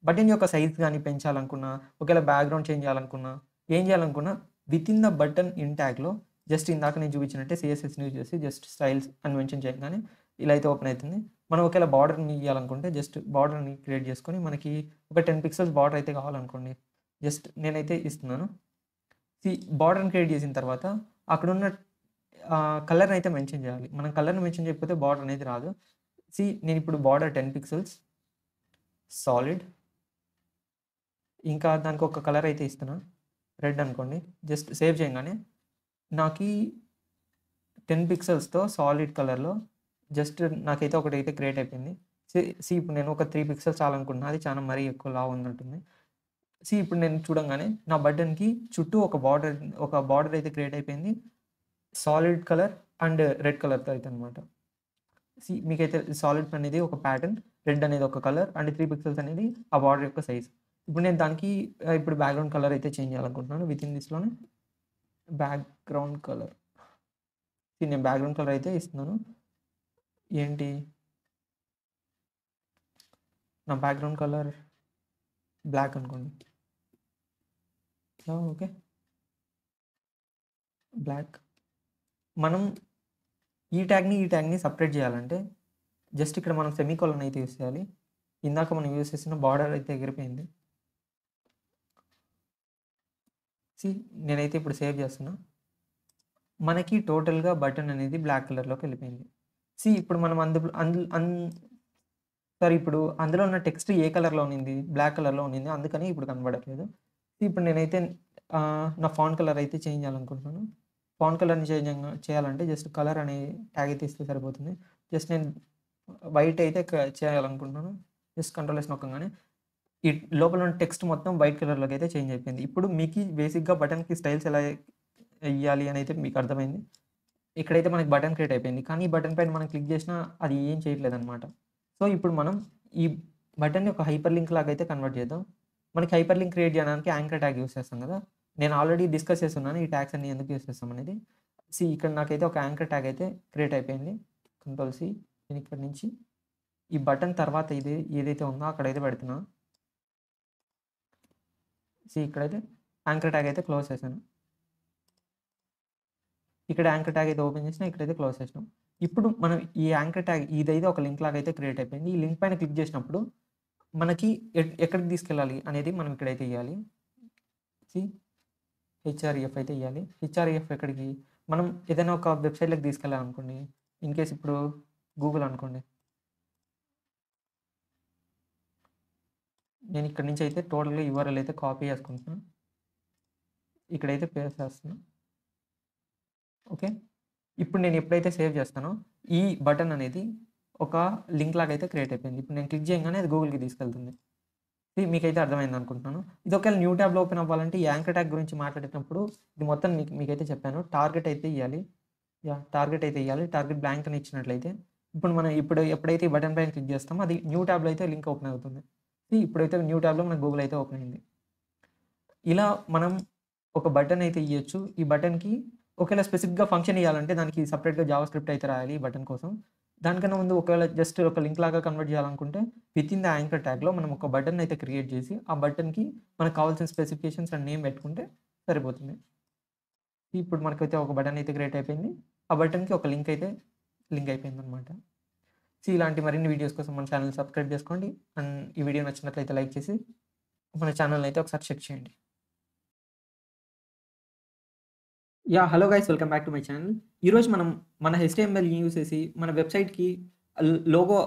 [SPEAKER 1] బటన్ యొక్క సైజ్ కానీ పెంచాలనుకున్నా, ఒకవేళ బ్యాక్గ్రౌండ్ చేంజ్ చేయాలనుకున్నా, ఏం చేయాలనుకున్నా within the button in ట్యాగ్లో జస్ట్ ఇందాక నేను చూపించినట్టే CSSని యూజ్ చేసి జస్ట్ స్టైల్స్ అని మెన్షన్ చేయగానే ఇలా అయితే ఓపెన్ అవుతుంది. మనం ఒకవేళ బార్డర్ని ఇవ్వాలనుకుంటే జస్ట్ బార్డర్ని క్రియేట్ చేసుకొని మనకి ఒక 10 పిక్సెల్స్ బార్డర్ అయితే కావాలనుకోండి, జస్ట్ నేనైతే ఇస్తున్నాను. బార్డర్ని క్రియేట్ చేసిన తర్వాత అక్కడున్న కలర్ని అయితే మెన్షన్ చేయాలి. మనం కలర్ని మెన్షన్ చేయకపోతే బార్డర్ అనేది రాదు. నేను ఇప్పుడు బార్డర్ 10 పిక్సెల్స్ సాలిడ్, ఇంకా దానికి ఒక కలర్ అయితే ఇస్తున్నా, రెడ్ అనుకోండి. జస్ట్ సేవ్ చేయగానే నాకు 10 పిక్సెల్స్తో సాలిడ్ కలర్లో జస్ట్ నాకైతే ఒకటైతే క్రియేట్ అయిపోయింది. ఇప్పుడు నేను ఒక 3 పిక్సెల్స్ చాలనుకుంటున్నా, అది చాలా మరీ ఎక్కువ లావు ఉన్నట్టుంది. ఇప్పుడు నేను చూడంగానే నా బటన్కి చుట్టూ ఒక బార్డర్ అయితే క్రియేట్ అయిపోయింది, సాలిడ్ కలర్ అండ్ రెడ్ కలర్తో అయితే అనమాట. మీకైతే సాలిడ్ అనేది ఒక ప్యాటర్న్, రెడ్ అనేది ఒక కలర్ అండ్ 3 పిక్సెల్స్ అనేది ఆ బార్డర్ యొక్క సైజ్. ఇప్పుడు నేను దానికి ఇప్పుడు బ్యాక్గ్రౌండ్ కలర్ అయితే చేంజ్ చేయాలనుకుంటున్నాను. విత్ ఇన్ దిస్లోనే బ్యాక్గ్రౌండ్ కలర్, నేను బ్యాక్గ్రౌండ్ కలర్ అయితే ఇస్తున్నాను. ఏంటి నా బ్యాక్గ్రౌండ్ కలర్ బ్లాక్ అనుకోండి. Okay, black. మనం ఈ ట్యాగ్ని సపరేట్ చేయాలంటే జస్ట్ ఇక్కడ మనం సెమీకోలన్ అయితే యూస్ చేయాలి. ఇందాక మనం యూస్ చేసిన బార్డర్ అయితే ఎగిరిపోయింది. నేనైతే ఇప్పుడు సేవ్ చేస్తున్నా. మనకి టోటల్గా బటన్ అనేది బ్లాక్ కలర్లోకి వెళ్ళిపోయింది. ఇప్పుడు మనం ఇప్పుడు అందులో ఉన్న టెక్స్ట్ ఏ కలర్లో ఉన్నింది, బ్లాక్ కలర్లో ఉన్నింది, అందుకని ఇప్పుడు కనబడట్లేదు. ఇప్పుడు నేనైతే నా ఫాంట్ కలర్ అయితే చేంజ్ చేయాలనుకుంటున్నాను. ఫాంట్ కలర్ని చేయాలంటే జస్ట్ కలర్ అనే ట్యాగ్ అయితే ఇస్తే సరిపోతుంది. జస్ట్ నేను వైట్ అయితే చేయాలనుకుంటున్నాను. జస్ట్ కంట్రోల్ S నొక్కగానే ఈ లోపల ఉన్న టెక్స్ట్ మొత్తం వైట్ కలర్లోకి అయితే చేంజ్ అయిపోయింది. ఇప్పుడు మీకు బేసిక్గా బటన్కి స్టైల్స్ ఎలా ఇవ్వాలి అని అయితే మీకు అర్థమైంది. ఇక్కడైతే మనకి బటన్ క్రియేట్ అయిపోయింది, కానీ ఈ బటన్ పైన మనం క్లిక్ చేసినా అది ఏం చేయట్లేదు అనమాట. ఇప్పుడు మనం ఈ బటన్ని ఒక హైపర్ లింక్ లాగా అయితే కన్వర్ట్ చేద్దాం. మనకి హైపర్ లింక్ క్రియేట్ చేయడానికి యాంకర్ ట్యాగ్ యూస్ చేస్తాం కదా. నేను ఆల్రెడీ డిస్కస్ చేస్తున్నాను ఈ ట్యాగ్స్ అన్ని ఎందుకు యూస్ చేస్తాం అనేది. ఇక్కడ నాకైతే ఒక యాంకర్ ట్యాగ్ అయితే క్రియేట్ అయిపోయింది. Control C. నేను ఇక్కడ నుంచి ఈ బటన్ తర్వాత ఏదైతే ఉందో అక్కడైతే పెడుతున్నా. ఇక్కడైతే యాంకర్ ట్యాగ్ అయితే క్లోజ్ చేశాను. ఇక్కడ యాంకర్ ట్యాగ్ అయితే ఓపెన్ చేసినా, ఇక్కడైతే క్లోజ్ చేసినాం. ఇప్పుడు మనం ఈ యాంకర్ ట్యాగ్ ఇదైతే ఒక లింక్ లాగా అయితే క్రియేట్ అయిపోయింది. ఈ లింక్ పైన క్లిక్ చేసినప్పుడు మనకి ఎక్కడికి తీసుకెళ్ళాలి అనేది మనం ఇక్కడైతే ఇవ్వాలి. హెచ్ఆర్ఈఎఫ్ అయితే ఇవ్వాలి. హెచ్ఆర్ఈఎఫ్ ఎక్కడికి, మనం ఏదైనా ఒక వెబ్సైట్లోకి తీసుకెళ్ళాలనుకోండి, ఇన్ కేస్ ఇప్పుడు గూగుల్ అనుకోండి, నేను ఇక్కడ నుంచి అయితే టోటల్గా యూఆర్ఎల్ అయితే కాపీ చేసుకుంటున్నాను, ఇక్కడైతే పేస్ట్ చేస్తున్నాను. ఓకే, ఇప్పుడు నేను ఎప్పుడైతే సేవ్ చేస్తానో ఈ బటన్ అనేది ఒక లింక్ లాగా అయితే క్రియేట్ అయిపోయింది. ఇప్పుడు నేను క్లిక్ చేయగానే అది గూగుల్కి తీసుకెళ్తుంది. ఇది మీకైతే అర్థమైంది అనుకుంటున్నాను. ఇది ఒకవేళ న్యూ ట్యాబ్లో ఓపెన్ అవ్వాలంటే ఈ యాంకర్ ట్యాగ్ గురించి మాట్లాడేటప్పుడు ఇది మొత్తం మీకైతే చెప్పాను. టార్గెట్ అయితే ఇవ్వాలి. టార్గెట్ అయితే ఇవ్వాలి. టార్గెట్ బ్లాంక్ అని ఇచ్చినట్లయితే ఇప్పుడు మనం ఎప్పుడైతే ఈ బటన్ పైన క్లిక్ చేస్తామో అది న్యూ ట్యాబ్లో అయితే లింక్ ఓపెన్ అవుతుంది. ఇప్పుడైతే న్యూ ట్యాబ్లో మన గూగుల్ అయితే ఓపెన్ అయింది. ఇలా మనం ఒక బటన్ అయితే ఇవ్వచ్చు. ఈ బటన్కి ఒకవేళ స్పెసిఫిక్గా ఫంక్షన్ ఇవ్వాలంటే దానికి సపరేట్గా జావా స్క్రిప్ట్ అయితే రాయాలి ఈ బటన్ కోసం. దానికన్నా ముందు ఒకవేళ జస్ట్ ఒక లింక్ లాగా కన్వర్ట్ చేయాలనుకుంటే విత్ ఇన్ ద యాంకర్ ట్యాగ్లో మనం ఒక బటన్ అయితే క్రియేట్ చేసి ఆ బటన్కి మనకు కావాల్సిన స్పెసిఫికేషన్స్ అండ్ నేమ్ పెట్టుకుంటే సరిపోతుంది. ఇప్పుడు మనకైతే ఒక బటన్ అయితే క్రియేట్ అయిపోయింది. ఆ బటన్కి ఒక లింక్ అయితే లింక్ అయిపోయింది అనమాట. ఇలాంటి మరిన్ని వీడియోస్ కోసం మన ఛానల్ సబ్స్క్రైబ్ చేసుకోండి. అండ్ ఈ వీడియో నచ్చినట్లయితే లైక్ చేసి మన ఛానల్ అయితే ఒకసారి చెక్ చేయండి. Hello guys, welcome back to my channel. ఈరోజు మనం మన HTML యూజ్ చేసి మన వెబ్సైట్కి లోగో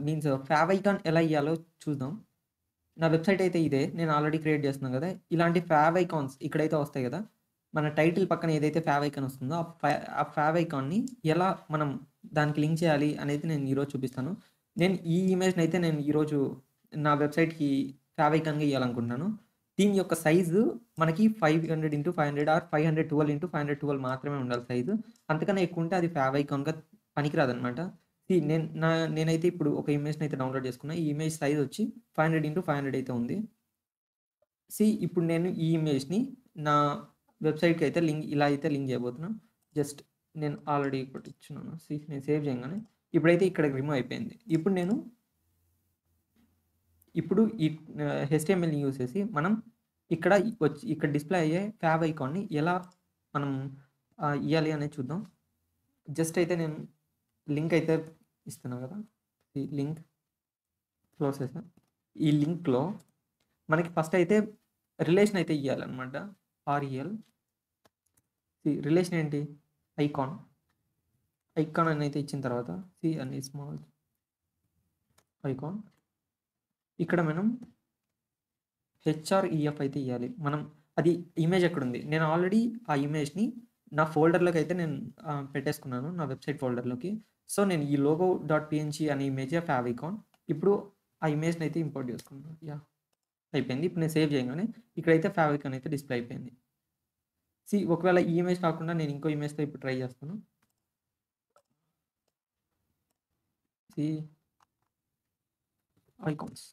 [SPEAKER 1] మీన్స్ ఫావ్ ఐకాన్ ఎలా ఇవ్వాలో చూద్దాం. నా వెబ్సైట్ అయితే ఇదే, నేను ఆల్రెడీ క్రియేట్ చేస్తున్నాను కదా. ఇలాంటి ఫావ్ ఐకాన్స్ ఇక్కడైతే వస్తాయి కదా, మన టైటిల్ పక్కన ఏదైతే ఫావ్ ఐకాన్ వస్తుందో ఆ ఫావ్ ఐకాన్ని ఎలా మనం దానికి లింక్ చేయాలి అనేది నేను ఈరోజు చూపిస్తాను. నేను ఈ ఇమేజ్ని అయితే నేను ఈరోజు నా వెబ్సైట్కి ఫావ్ ఐకాన్గా ఇవ్వాలనుకుంటున్నాను. దీని యొక్క సైజు మనకి 500x500 ఆర్ 512x512 మాత్రమే ఉండాలి సైజు. అంతకన్నా ఎక్కువ ఉంటే అది ఫావ్ ఐకాన్గా పనికిరాదనమాట. నేనైతే ఇప్పుడు ఒక ఇమేజ్ని అయితే డౌన్లోడ్ చేసుకున్నా. ఈ ఇమేజ్ సైజ్ వచ్చి 500x500 అయితే ఉంది. ఇప్పుడు నేను ఈ ఇమేజ్ని నా వెబ్సైట్కి అయితే ఇలా అయితే లింక్ చేయబోతున్నా. జస్ట్ నేను ఆల్రెడీ ఒకటి ఇచ్చున్నాను. నేను సేవ్ చేయగానే ఇప్పుడైతే ఇక్కడ రిమూవ్ అయిపోయింది. ఇప్పుడు ఈ HTMLని యూజ్ చేసి మనం ఇక్కడ డిస్ప్లే అయ్యే ఫావ్ ఐకాన్ని ఎలా మనం ఇవ్వాలి అనేది చూద్దాం. జస్ట్ అయితే నేను లింక్ అయితే ఇస్తున్నాను కదా, ఈ లింక్ క్లోజ్ చేసాను. ఈ లింక్లో మనకి ఫస్ట్ అయితే రిలేషన్ అయితే ఇవ్వాలన్నమాట. REL రిలేషన్ ఏంటి, ఐకాన్ అని అయితే ఇచ్చిన తర్వాత అన్ని స్మాల్ ఐకాన్ ఇక్కడ మనం HREF అయితే ఇవ్వాలి. మనం అది ఇమేజ్ ఎక్కడుంది, నేను ఆల్రెడీ ఆ ఇమేజ్ని నా ఫోల్డర్లోకి అయితే నేను పెట్టేసుకున్నాను, నా వెబ్సైట్ ఫోల్డర్లోకి. సో నేను ఈ logo.png అనే ఇమేజ్ ఫావ్ ఐకాన్ ఇప్పుడు ఆ ఇమేజ్ని అయితే ఇంపోర్ట్ చేసుకున్నాను. అయిపోయింది. ఇప్పుడు నేను సేవ్ చేయగానే ఇక్కడైతే ఫావ్ ఐకాన్ అయితే డిస్ప్లే అయిపోయింది. ఒకవేళ ఈ ఇమేజ్ కాకుండా నేను ఇంకో ఇమేజ్తో ఇప్పుడు ట్రై చేస్తాను. ఐకాన్స్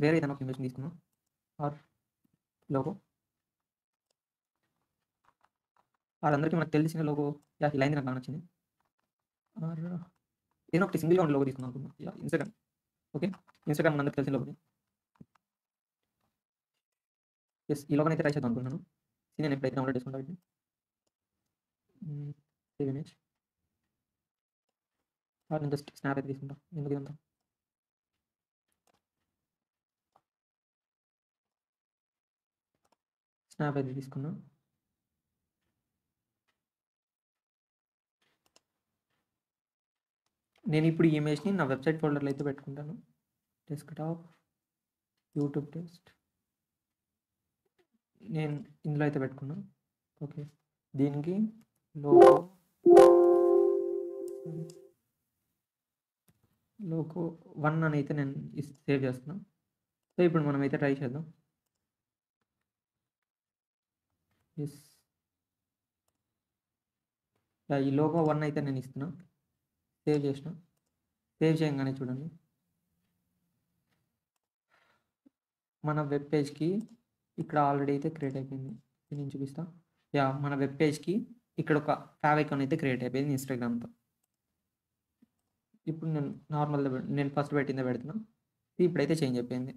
[SPEAKER 1] వేరే ఏదైనా ఒక ఇమేజ్ తీసుకున్నాం, ఆర్ లోగో, అందరికీ మనకు తెలిసిన లోగో. ఇలా అయింది, నాకు బాగా నచ్చింది. ఆర్ ఏదో ఒకటి సింగిల్గా ఉన్న లోగో తీసుకున్నాం అనుకున్నాం. ఇన్స్టాగ్రామ్. ఓకే, ఇన్స్టాగ్రామ్ అందరికి తెలిసిన లోగో. ఈ లోగోని అయితే ట్రై చేద్దాం అనుకున్నాను. నేను ఎప్పుడైతే డౌన్లోడ్ చేసుకుంటాను సేవ్ ఇమేజ్, నేను జస్ట్ స్నాప్ అయితే తీసుకుంటాం. ఎందుకు ఇదంతా స్నాప్ అయితే తీసుకున్నాం. నేను ఇప్పుడు ఈ ఇమేజ్ని నా వెబ్సైట్ ఫోల్డర్లో అయితే పెట్టుకుంటాను. డెస్క్టాప్, యూట్యూబ్ టెస్ట్, నేను ఇందులో అయితే పెట్టుకున్నాను. ఓకే, దీనికి లోగో 1 అని అయితే నేను సేవ్ చేస్తున్నాను. సో ఇప్పుడు మనం అయితే ట్రై చేద్దాం. ఈ లోగో 1 అయితే నేను ఇస్తున్నా, సేవ్ చేసిన. సేవ్ చేయగానే చూడండి మన వెబ్ పేజ్కి ఇక్కడ ఆల్రెడీ అయితే క్రియేట్ అయిపోయింది. నేను చూపిస్తా. మన వెబ్ పేజ్కి ఇక్కడ ఒక ఫావ్ ఐకాన్ అయితే క్రియేట్ అయిపోయింది ఇన్స్టాగ్రామ్తో. ఇప్పుడు నేను ఫస్ట్ పెట్టిందే పెడుతున్నా. ఇప్పుడైతే చేంజ్ అయిపోయింది.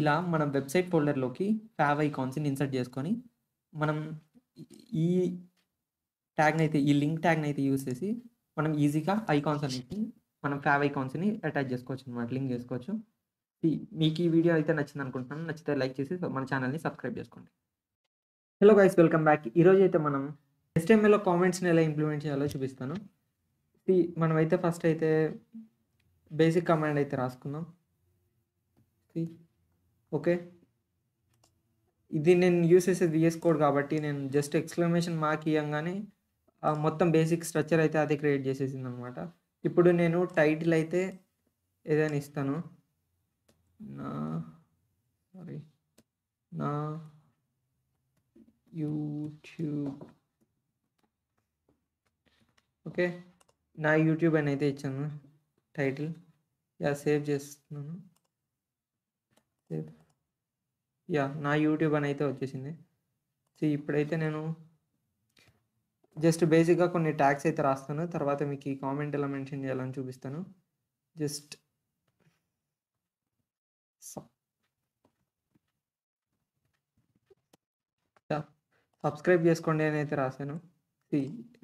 [SPEAKER 1] ఇలా మనం వెబ్సైట్ ఫోల్డర్లోకి ఫావ్ ఐకాన్స్ని ఇన్సర్ట్ చేసుకొని మనం ఈ ట్యాగ్ని అయితే ఈ లింక్ ట్యాగ్ని అయితే యూజ్ చేసి మనం ఈజీగా ఐకాన్స్ అన్నిటిని మనం ఫావ్ ఐకాన్స్ని అటాచ్ చేసుకోవచ్చు అనమాట, లింక్ చేసుకోవచ్చు. మీకు ఈ వీడియో అయితే నచ్చింది అనుకుంటున్నాను. నచ్చితే లైక్ చేసి మన ఛానల్‌ని సబ్స్క్రైబ్ చేసుకోండి. Hello guys, welcome back. ఈరోజు అయితే మనం HTMLలో కామెంట్స్‌ని ఎలా ఇంప్లిమెంట్ చేయాలో చూపిస్తాను. మనమైతే ఫస్ట్ అయితే బేసిక్ కమాండ్ అయితే రాసుకుందాం. ఓకే. ఇది నేను యూజ్ చేసేది VS కోడ్ కాబట్టి నేను జస్ట్ ఎక్స్‌క్లమేషన్ మార్క్ ఇయ్యంగానే మొత్తం బేసిక్ స్ట్రక్చర్ అయితే అదే క్రియేట్ చేసేసిందనమాట. ఇప్పుడు నేను టైటిల్ అయితే ఏదైనా ఇస్తాను. నా నా యూట్యూబ్. ఓకే. నా యూట్యూబ్ అని అయితే ఇచ్చాను టైటిల్. సేవ్ చేస్తున్నాను. నా యూట్యూబ్ అని అయితే వచ్చేసింది. ఇప్పుడైతే నేను జస్ట్ బేసిక్‌గా కొన్ని ట్యాగ్స్ అయితే రాస్తాను. తర్వాత మీకు ఈ కామెంట్ ఎలా మెన్షన్ చేయాలని చూపిస్తాను. జస్ట్ సబ్స్క్రైబ్ చేసుకోండి అని అయితే రాశాను.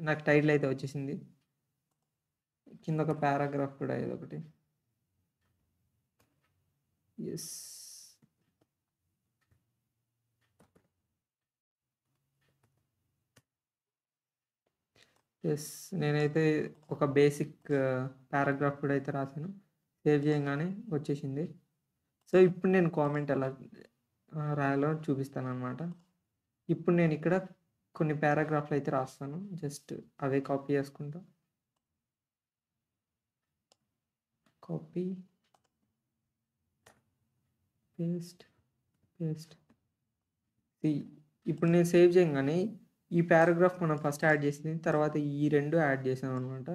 [SPEAKER 1] నాకు టైటిల్ అయితే వచ్చేసింది. కింద ఒక పారాగ్రాఫ్ కూడా ఇదొకటి. యెస్. నేనైతే ఒక బేసిక్ పారాగ్రాఫ్ కూడా అయితే రాశాను. సేవ్ చేయంగానే వచ్చేసింది. ఇప్పుడు నేను కామెంట్ ఎలా రాయాలో చూపిస్తాననమాట. ఇప్పుడు నేను ఇక్కడ కొన్ని పారాగ్రాఫ్లు అయితే రాస్తాను. జస్ట్ అవే కాపీ చేసుకుంటా. Copy, paste. ఇప్పుడు నేను సేవ్ చేయగానే ఈ పారాగ్రాఫ్ మనం ఫస్ట్ యాడ్ చేసింది, తర్వాత ఈ 2 యాడ్ చేసాం అనమాట.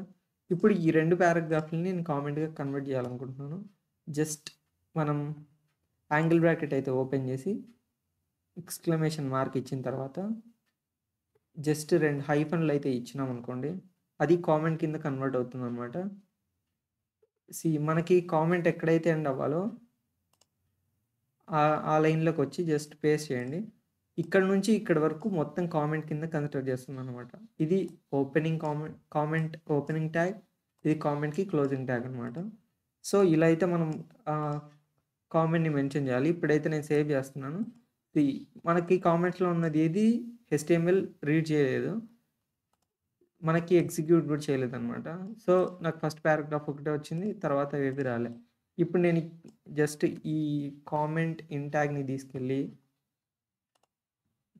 [SPEAKER 1] ఇప్పుడు ఈ 2 పారాగ్రాఫ్‌లని నేను కామెంట్‌గా కన్వర్ట్ చేయాలనుకుంటున్నాను. జస్ట్ మనం యాంగిల్ బ్రాకెట్ అయితే ఓపెన్ చేసి ఎక్స్‌క్లమేషన్ మార్క్ ఇచ్చిన తర్వాత జస్ట్ 2 హైఫన్‌లు అయితే ఇచ్చినామనుకోండి, అది కామెంట్ కింద కన్వర్ట్ అవుతుందనమాట. మనకి కామెంట్ ఎక్కడైతే ఎండ్ అవ్వాలో ఆ లైన్‌లోకి వచ్చి జస్ట్ పేస్ట్ చేయండి. ఇక్కడ నుంచి ఇక్కడి వరకు మొత్తం కామెంట్ కింద కన్సిడర్ చేస్తుందనమాట. ఇది కామెంట్ ఓపెనింగ్ ట్యాగ్, ఇది కామెంట్‌కి క్లోజింగ్ ట్యాగ్ అనమాట. ఇలా అయితే మనం కామెంట్‌ని మెన్షన్ చేయాలి. ఇప్పుడైతే నేను సేవ్ చేస్తున్నాను. మనకి కామెంట్స్‌లో ఉన్నది ఏది HTML రీడ్ చేయలేదు. మనకి ఎగ్జిక్యూట్ కూడా చేయలేదనమాట. నాకు ఫస్ట్ పారాగ్రాఫ్ ఒకటే వచ్చింది. తర్వాత ఏవి రాలే. ఇప్పుడు నేను జస్ట్ ఈ కామెంట్ ఇన్ ట్యాగ్‌ని తీసుకెళ్ళి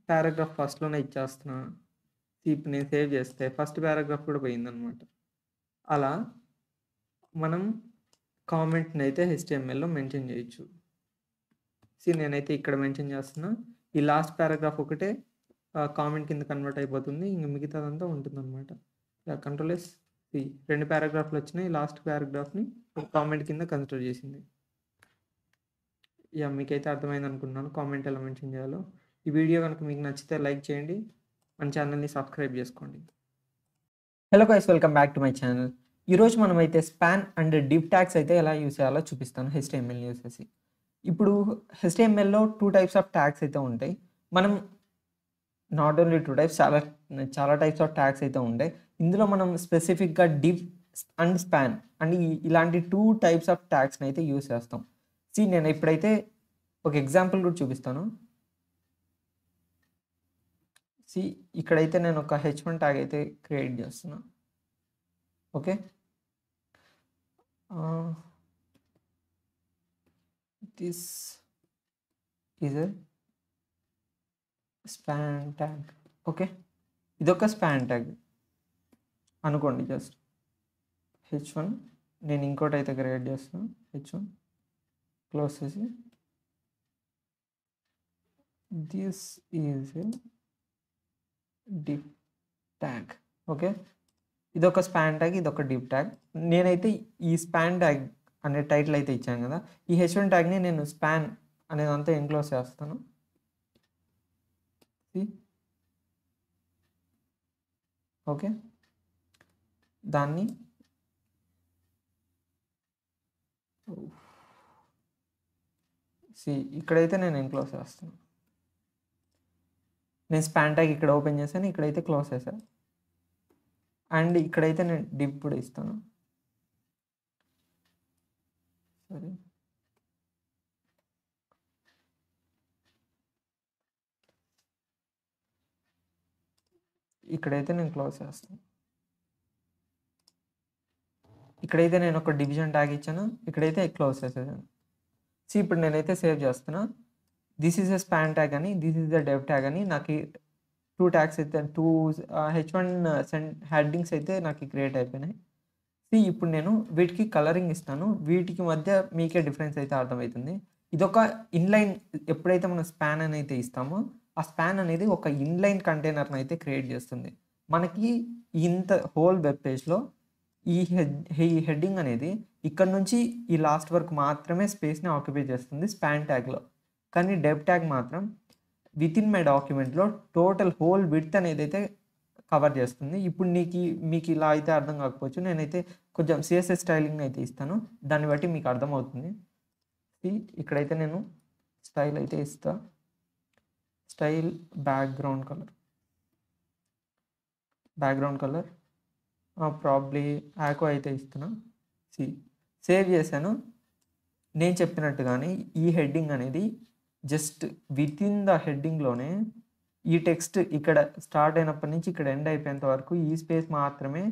[SPEAKER 1] పారాగ్రాఫ్ ఫస్ట్‌లోనే ఇచ్చేస్తున్నా. ఇప్పుడు నేను సేవ్ చేస్తే ఫస్ట్ పారాగ్రాఫ్ కూడా పోయిందనమాట. అలా మనం కామెంట్‌ని అయితే HTMLలో మెన్షన్ చేయొచ్చు. నేనైతే ఇక్కడ మెన్షన్ చేస్తున్నా. ఈ లాస్ట్ పారాగ్రాఫ్ ఒకటే కామెంట్ కింద కన్వర్ట్ అయిపోతుంది. ఇంక మిగతాదంతా ఉంటుందన్నమాట. Control yes. 2 పారాగ్రాఫ్‌లు వచ్చినాయి. లాస్ట్ పారాగ్రాఫ్‌ని కామెంట్ కింద కన్సిడర్ చేసింది. మీకైతే అర్థమైంది అనుకుంటున్నాను కామెంట్ ఎలా మెన్షన్ చేయాలో. ఈ వీడియో కనుక మీకు నచ్చితే లైక్ చేయండి. మన ఛానల్‌ని సబ్స్క్రైబ్ చేసుకోండి. Hello guys, welcome back to my channel. ఈరోజు మనమైతే స్పాన్ అండ్ డివ్ ట్యాగ్స్ అయితే ఎలా యూజ్ చేయాలో చూపిస్తాను HTML యూజ్ చేసి. ఇప్పుడు HTMLలో 2 టైప్స్ ఆఫ్ ట్యాగ్స్ అయితే ఉంటాయి. మనం నాట్ ఓన్లీ 2 టైప్స్, చాలా టైప్స్ ఆఫ్ ట్యాగ్స్ అయితే ఉంటాయి. ఇందులో మనం స్పెసిఫిక్‌గా డివ్ అండ్ స్పాన్ అండ్ ఇలాంటి 2 టైప్స్ ఆఫ్ ట్యాగ్స్‌ని అయితే యూజ్ చేస్తాం. నేను ఇప్పుడైతే ఒక ఎగ్జాంపుల్ కూడా చూపిస్తాను. ఇక్కడైతే నేను ఒక H1 ట్యాగ్ అయితే క్రియేట్ చేస్తున్నా. Okay. This is a span tag. Okay, ఇదొక స్పాన్ ట్యాగ్ అనుకోండి. జస్ట్ H1 నేను ఇంకోటి అయితే క్రియేట్ చేస్తాను. H1 క్లోజ్ చేసి this is a div tag. Okay, ఇదొక స్పాన్ ట్యాగ్, ఇదొక డివ్ ట్యాగ్. నేనైతే ఈ స్పాన్ ట్యాగ్ అనే టైటిల్ అయితే ఇచ్చాను కదా, ఈ H1 ట్యాగ్ని నేను స్పాన్ అనేదంతా ఎన్క్లోజ్ చేస్తాను. ఓకే, దాన్ని ఇక్కడైతే నేను ఎన్క్లోజ్ చేస్తాను. నేను స్పాన్ ట్యాగ్ ఇక్కడ ఓపెన్ చేశాను, ఇక్కడైతే క్లోజ్ చేశాను. అండ్ ఇక్కడైతే నేను డివ్ కూడా ఇస్తాను. సరే, ఇక్కడైతే నేను క్లోజ్ చేస్తాను. ఇక్కడైతే నేను ఒక డివిజన్ ట్యాగ్ ఇచ్చాను, ఇక్కడైతే క్లోజ్ చేసేసాను. ఇప్పుడు నేనైతే సేవ్ చేస్తున్నా. This is a span tag అని, this is the div tag అని నాకు 2 ట్యాగ్స్ అయితే 2 H1 హెడ్డింగ్స్ అయితే నాకు క్రియేట్ అయిపోయినాయి. ఇప్పుడు నేను వీటికి కలరింగ్ ఇస్తాను. వీటికి మధ్య మీకే డిఫరెన్స్ అయితే అర్థమవుతుంది. ఇదొక ఇన్లైన్, ఎప్పుడైతే మనం స్పాన్ అని అయితే ఇస్తామో ఆ స్పాన్ అనేది ఒక ఇన్లైన్ కంటైనర్ని అయితే క్రియేట్ చేస్తుంది. మనకి ఇంత హోల్ వెబ్ పేజ్లో ఈ హెడ్డింగ్ అనేది ఇక్కడ నుంచి ఈ లాస్ట్ వరకు మాత్రమే స్పేస్ని ఆక్యుపై చేస్తుంది స్పాన్ ట్యాగ్లో. కానీ డెవ్ ట్యాగ్ మాత్రం విత్ ఇన్ మై డాక్యుమెంట్లో టోటల్ హోల్ విడ్త్ అనేది అయితే కవర్ చేస్తుంది. ఇప్పుడు మీకు ఇలా అయితే అర్థం కాకపోవచ్చు, నేనైతే కొంచెం సిఎస్ఎస్ స్టైలింగ్ అయితే ఇస్తాను, దాన్ని బట్టి మీకు అర్థమవుతుంది. ఇక్కడైతే నేను స్టైల్ అయితే ఇస్తా. స్టైల్ బ్యాక్గ్రౌండ్ కలర్ ప్రాబ్లీ ఆకో అయితే ఇస్తున్నా. సేవ్ చేశాను. నేను చెప్పినట్టుగానే ఈ హెడ్డింగ్ అనేది జస్ట్ విత్ ఇన్ ద హెడ్డింగ్లోనే ఈ టెక్స్ట్ ఇక్కడ స్టార్ట్ అయినప్పటి నుంచి ఇక్కడ ఎండ్ అయిపోయేంత వరకు ఈ స్పేస్ మాత్రమే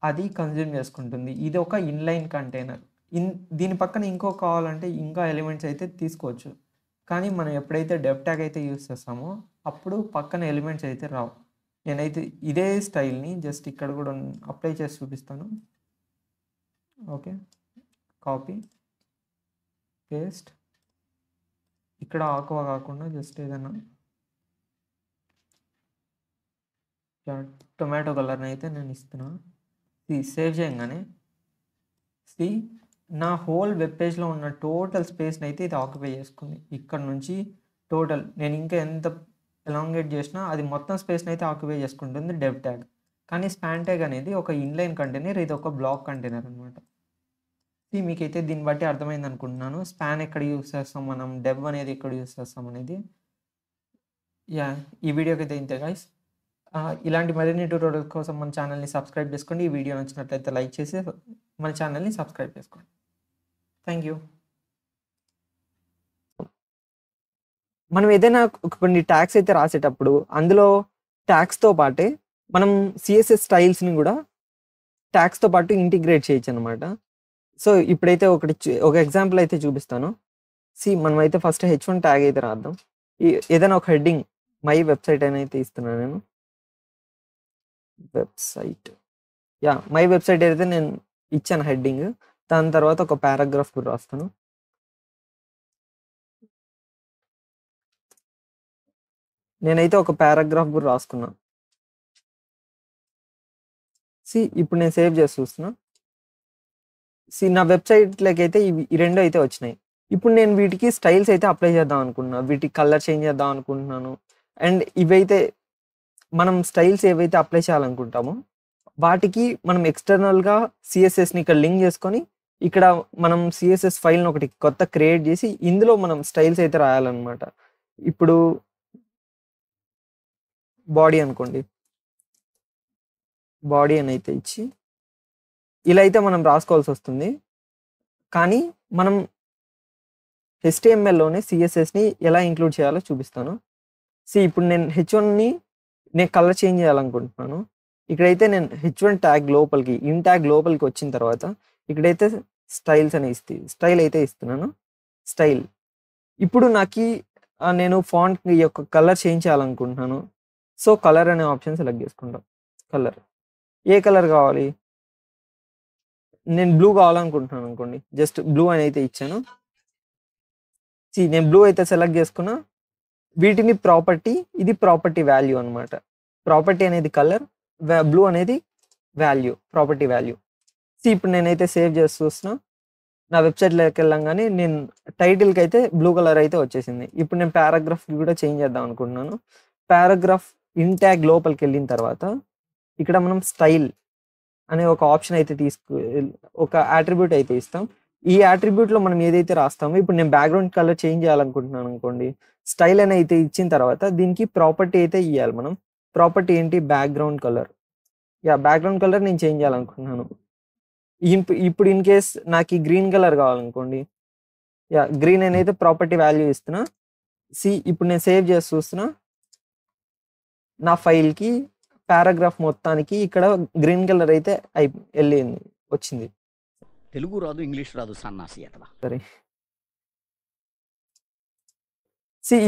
[SPEAKER 1] అది కన్జ్యూమ్ చేసుకుంటుంది. ఇది ఒక ఇన్లైన్ కంటైనర్. దీని పక్కన ఇంకో కావాలంటే ఇంకా ఎలిమెంట్స్ అయితే తీసుకోవచ్చు. కానీ మనం ఎప్పుడైతే డెవ్ ట్యాగ్ అయితే యూస్ చేస్తామో అప్పుడు పక్కన ఎలిమెంట్స్ అయితే రావు. నేనైతే ఇదే స్టైల్ని జస్ట్ ఇక్కడ కూడా అప్లై చేసి చూపిస్తాను. Okay, copy paste. ఇక్కడ ఆకువా కాకుండా జస్ట్ ఏదైనా టొమాటో కలర్ని అయితే నేను ఇస్తున్నా. సేవ్ చేయగానే నా హోల్ వెబ్ పేజ్లో ఉన్న టోటల్ స్పేస్ని అయితే ఇది ఆక్యుపై చేసుకుంది. ఇక్కడ నుంచి టోటల్ నేను ఇంకా ఎంత ఎలాంగేట్ చేసినా అది మొత్తం స్పేస్ని అయితే ఆక్యుపై చేసుకుంటుంది డెవ్ ట్యాగ్. కానీ స్పాన్ ట్యాగ్ అనేది ఒక ఇన్లైన్ కంటైనర్, ఇది ఒక బ్లాక్ కంటైనర్ అనమాట. మీకైతే దీన్ని బట్టి అర్థమైంది అనుకుంటున్నాను. స్పాన్ ఎక్కడ యూస్ చేస్తాం మనం, డెవ్ అనేది ఎక్కడ యూస్ చేస్తాం అనేది. ఈ వీడియోకి అయితే ఇంతే గైస్. ఇలాంటి మరిన్ని ట్యూటోరియల్ కోసం మన ఛానల్ని సబ్స్క్రైబ్ చేసుకోండి. ఈ వీడియో నచ్చినట్లయితే లైక్ చేసి మన ఛానల్ని సబ్స్క్రైబ్ చేసుకోండి. Thank you. మనం ఏదైనా కొన్ని ట్యాగ్స్ అయితే రాసేటప్పుడు అందులో ట్యాగ్స్తో పాటే మనం సిఎస్ఎస్ స్టైల్స్ని కూడా ట్యాగ్స్తో పాటు ఇంటిగ్రేట్ చేయొచ్చు అనమాట. సో ఇప్పుడైతే ఒక ఎగ్జాంపుల్ అయితే చూపిస్తాను. మనమైతే ఫస్ట్ H1 ట్యాగ్ అయితే రాద్దాం. ఏదైనా ఒక హెడ్డింగ్ మై వెబ్సైట్ అని అయితే ఇస్తున్నాను నేను. వెబ్సైట్, మై వెబ్సైట్ అయితే నేను ఇచ్చాను హెడ్డింగ్. దాని తర్వాత ఒక పారాగ్రాఫ్ కూడా రాస్తాను. నేనైతే ఒక పారాగ్రాఫ్ కూడా రాసుకున్నా. ఇప్పుడు నేను సేవ్ చేసి చూస్తున్నా. నా వెబ్సైట్లోకి అయితే ఈ రెండు అయితే వచ్చినాయి. ఇప్పుడు నేను వీటికి స్టైల్స్ అయితే అప్లై చేద్దాం అనుకుంటున్నాను, వీటికి కలర్ చేంజ్ చేద్దాం అనుకుంటున్నాను. అండ్ ఇవైతే మనం స్టైల్స్ ఏవైతే అప్లై చేయాలనుకుంటామో వాటికి మనం ఎక్స్టర్నల్గా సిఎస్ఎస్ని ఇక్కడ లింక్ చేసుకొని ఇక్కడ మనం సిఎస్ఎస్ ఫైల్ని ఒకటి కొత్త క్రియేట్ చేసి ఇందులో మనం స్టైల్స్ అయితే రాయాలన్నమాట. ఇప్పుడు బాడీ అనుకోండి, బాడీ అని అయితే ఇచ్చి ఇలా అయితే మనం రాసుకోవాల్సి వస్తుంది. కానీ మనం HTMLలోనే సిఎస్ఎస్ని ఎలా ఇంక్లూడ్ చేయాలో చూపిస్తాను. ఇప్పుడు నేను H1ని కలర్ చేంజ్ చేయాలనుకుంటున్నాను. ఇక్కడైతే నేను H1 ట్యాగ్ లోపలికి ట్యాగ్ లోపలికి వచ్చిన తర్వాత ఇక్కడైతే స్టైల్స్ అని స్టైల్ అయితే ఇస్తున్నాను. స్టైల్. ఇప్పుడు నేను ఫాంట్ యొక్క కలర్ చేంజ్ చేయాలనుకుంటున్నాను. సో కలర్ అనే ఆప్షన్ సెలెక్ట్ చేసుకుంటాం. కలర్ ఏ కలర్ కావాలి, నేను బ్లూ కావాలనుకుంటున్నాను అనుకోండి, జస్ట్ బ్లూ అని అయితే ఇచ్చాను. నేను బ్లూ అయితే సెలెక్ట్ చేసుకున్నా. వీటిని ప్రాపర్టీ, ఇది ప్రాపర్టీ వాల్యూ అనమాట. ప్రాపర్టీ అనేది కలర్, బ్లూ అనేది వాల్యూ, ప్రాపర్టీ వాల్యూ. ఇప్పుడు నేనైతే సేవ్ చేసి చూస్తున్నా. నా వెబ్సైట్లోకి వెళ్ళంగానే నేను టైటిల్కి అయితే బ్లూ కలర్ అయితే వచ్చేసింది. ఇప్పుడు నేను పారాగ్రాఫ్ కూడా చేంజ్ చేద్దాం అనుకుంటున్నాను. పారాగ్రాఫ్ ట్యాగ్ లోపలికి వెళ్ళిన తర్వాత ఇక్కడ మనం స్టైల్ అనే ఒక ఆప్షన్ అయితే ఒక అట్రిబ్యూట్ అయితే ఇస్తాం. ఈ అట్రిబ్యూట్లో మనం ఏదైతే రాస్తామో, ఇప్పుడు నేను బ్యాక్గ్రౌండ్ కలర్ చేంజ్ చేయాలనుకుంటున్నాను అనుకోండి, స్టైల్ అని అయితే ఇచ్చిన తర్వాత దీనికి ప్రాపర్టీ అయితే ఇవ్వాలి మనం. ప్రాపర్టీ ఏంటి, బ్యాక్గ్రౌండ్ కలర్. బ్యాక్గ్రౌండ్ కలర్ నేను చేంజ్ చేయాలనుకుంటున్నాను. ఇప్పుడు ఇన్ కేస్ నాకు ఈ గ్రీన్ కలర్ కావాలనుకోండి, గ్రీన్ అనేది ప్రాపర్టీ వాల్యూ ఇస్తున్నా. ఇప్పుడు నేను సేవ్ చేసి చూస్తున్నా. నా ఫైల్కి పారాగ్రాఫ్ మొత్తానికి ఇక్కడ గ్రీన్ కలర్ అయితే వెళ్ళింది వచ్చింది.
[SPEAKER 2] తెలుగు రాదు, ఇంగ్లీష్ రాదు, సన్నాసి అతవా.
[SPEAKER 1] సరే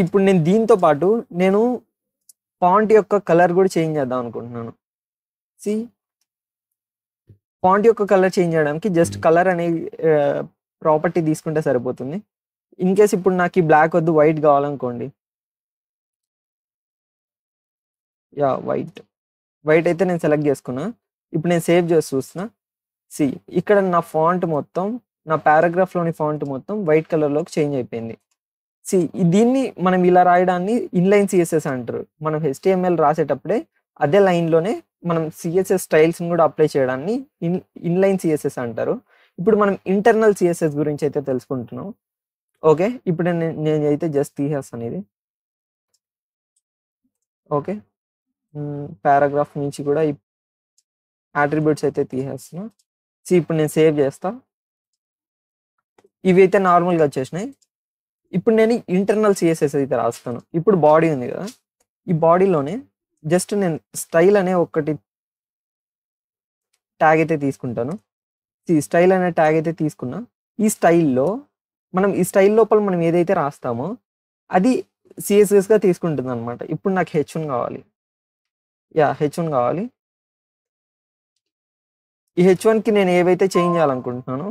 [SPEAKER 1] ఇప్పుడు నేను దీంతో పాటు నేను ఫాంట్ యొక్క కలర్ కూడా చేంజ్ చేద్దాం అనుకుంటున్నాను. ఫాంట్ యొక్క కలర్ చేంజ్ చేయడానికి జస్ట్ కలర్ అనే ప్రాపర్టీ తీసుకుంటే సరిపోతుంది. ఇన్ కేస్ ఇప్పుడు నాకు ఈ బ్లాక్ వద్దు, వైట్ కావాలనుకోండి, వైట్ అయితే నేను సెలెక్ట్ చేసుకున్నా. ఇప్పుడు నేను సేవ్ చేసి చూస్తున్నా. ఇక్కడ నా ఫాంట్ మొత్తం, నా పారాగ్రాఫ్లోని ఫాంట్ మొత్తం వైట్ కలర్లోకి చేంజ్ అయిపోయింది. దీన్ని మనం ఇలా రాయడాన్ని ఇన్లైన్ సిఎస్ఎస్ అంటారు. మనం HTML రాసేటప్పుడే అదే లైన్లోనే మనం సిఎస్ఎస్ స్టైల్స్ని కూడా అప్లై చేయడాన్ని ఇన్లైన్ సిఎస్ఎస్ అంటారు. ఇప్పుడు మనం ఇంటర్నల్ సిఎస్ఎస్ గురించి అయితే తెలుసుకుంటున్నాం. ఓకే, ఇప్పుడు నేను అయితే జస్ట్ తీసేస్తాను ఇది. ఓకే, పారాగ్రాఫ్ నుంచి కూడా ఈ అట్రిబ్యూట్స్ అయితే తీసేస్తున్నా. ఇప్పుడు నేను సేవ్ చేస్తా. ఇవి అయితే నార్మల్గా వచ్చేసినాయి. ఇప్పుడు నేను ఇంటర్నల్ సిఎస్ఎస్ అయితే రాస్తాను. ఇప్పుడు బాడీ ఉంది కదా, ఈ బాడీలోనే జస్ట్ నేను స్టైల్ అనే ఒకటి ట్యాగ్ అయితే తీసుకుంటాను. స్టైల్ అనే ట్యాగ్ అయితే తీసుకున్నా. ఈ స్టైల్లో ఈ స్టైల్ లోపల మనం ఏదైతే రాస్తామో అది సిఎస్ఎస్గా తీసుకుంటుంది అనమాట. ఇప్పుడు నాకు H1 కావాలి. H1 కావాలి. ఈ H1కి నేను ఏవైతే చేంజ్ చేయాలనుకుంటున్నానో,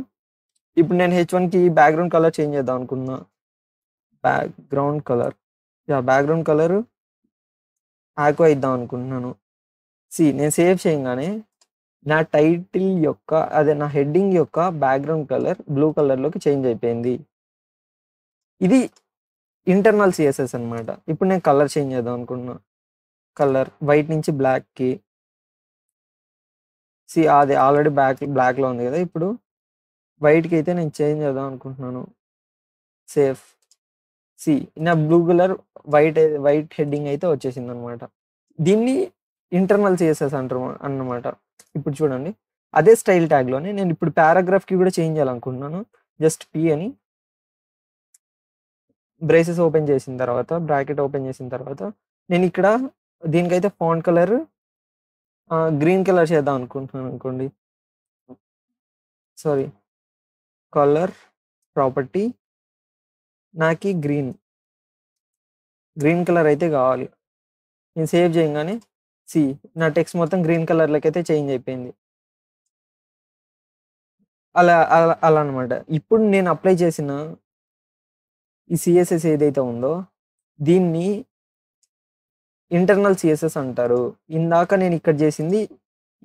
[SPEAKER 1] ఇప్పుడు నేను H1కి బ్యాక్గ్రౌండ్ కలర్ చేంజ్ చేద్దాం అనుకున్నా. బ్యాక్గ్రౌండ్ కలర్ ఆక్వా ఇద్దాం అనుకుంటున్నాను. నేను సేవ్ చేయగానే నా టైటిల్ యొక్క నా హెడ్డింగ్ యొక్క బ్యాక్గ్రౌండ్ కలర్ బ్లూ కలర్లోకి చేంజ్ అయిపోయింది. ఇది ఇంటర్నల్ సిఎస్ఎస్ అనమాట. ఇప్పుడు నేను కలర్ చేంజ్ చేద్దాం అనుకుంటున్నా. కలర్ వైట్ నుంచి బ్లాక్కి. అది ఆల్రెడీ బ్లాక్లో ఉంది కదా, ఇప్పుడు వైట్కి అయితే నేను చేంజ్ చేద్దాం అనుకుంటున్నాను. సేఫ్. నా బ్లూ కలర్ వైట్ హెడ్డింగ్ అయితే వచ్చేసింది అనమాట. దీన్ని ఇంటర్నల్ సిఎస్ఎస్ అంటారు అన్నమాట. ఇప్పుడు చూడండి, అదే స్టైల్ ట్యాగ్లోనే నేను ఇప్పుడు పారాగ్రాఫ్కి కూడా చేంజ్ చేయాలనుకుంటున్నాను. జస్ట్ P అని బ్రేసెస్ ఓపెన్ చేసిన తర్వాత, బ్రాకెట్ ఓపెన్ చేసిన తర్వాత, నేను ఇక్కడ దీనికైతే ఫాంట్ కలర్ గ్రీన్ కలర్ చేద్దాం అనుకుంటున్నాను అనుకోండి. కలర్ ప్రాపర్టీ నాకు గ్రీన్ కలర్ అయితే కావాలి. నేను సేవ్ చేయగానే నా టెక్స్ట్ మొత్తం గ్రీన్ కలర్లోకి అయితే చేంజ్ అయిపోయింది. అలా అలా అనమాట. ఇప్పుడు నేను అప్లై చేసిన ఈ సిఎస్ఎస్ ఏదైతే ఉందో దీన్ని ఇంటర్నల్ సిఎస్ఎస్ అంటారు. ఇందాక నేను ఇక్కడ చేసింది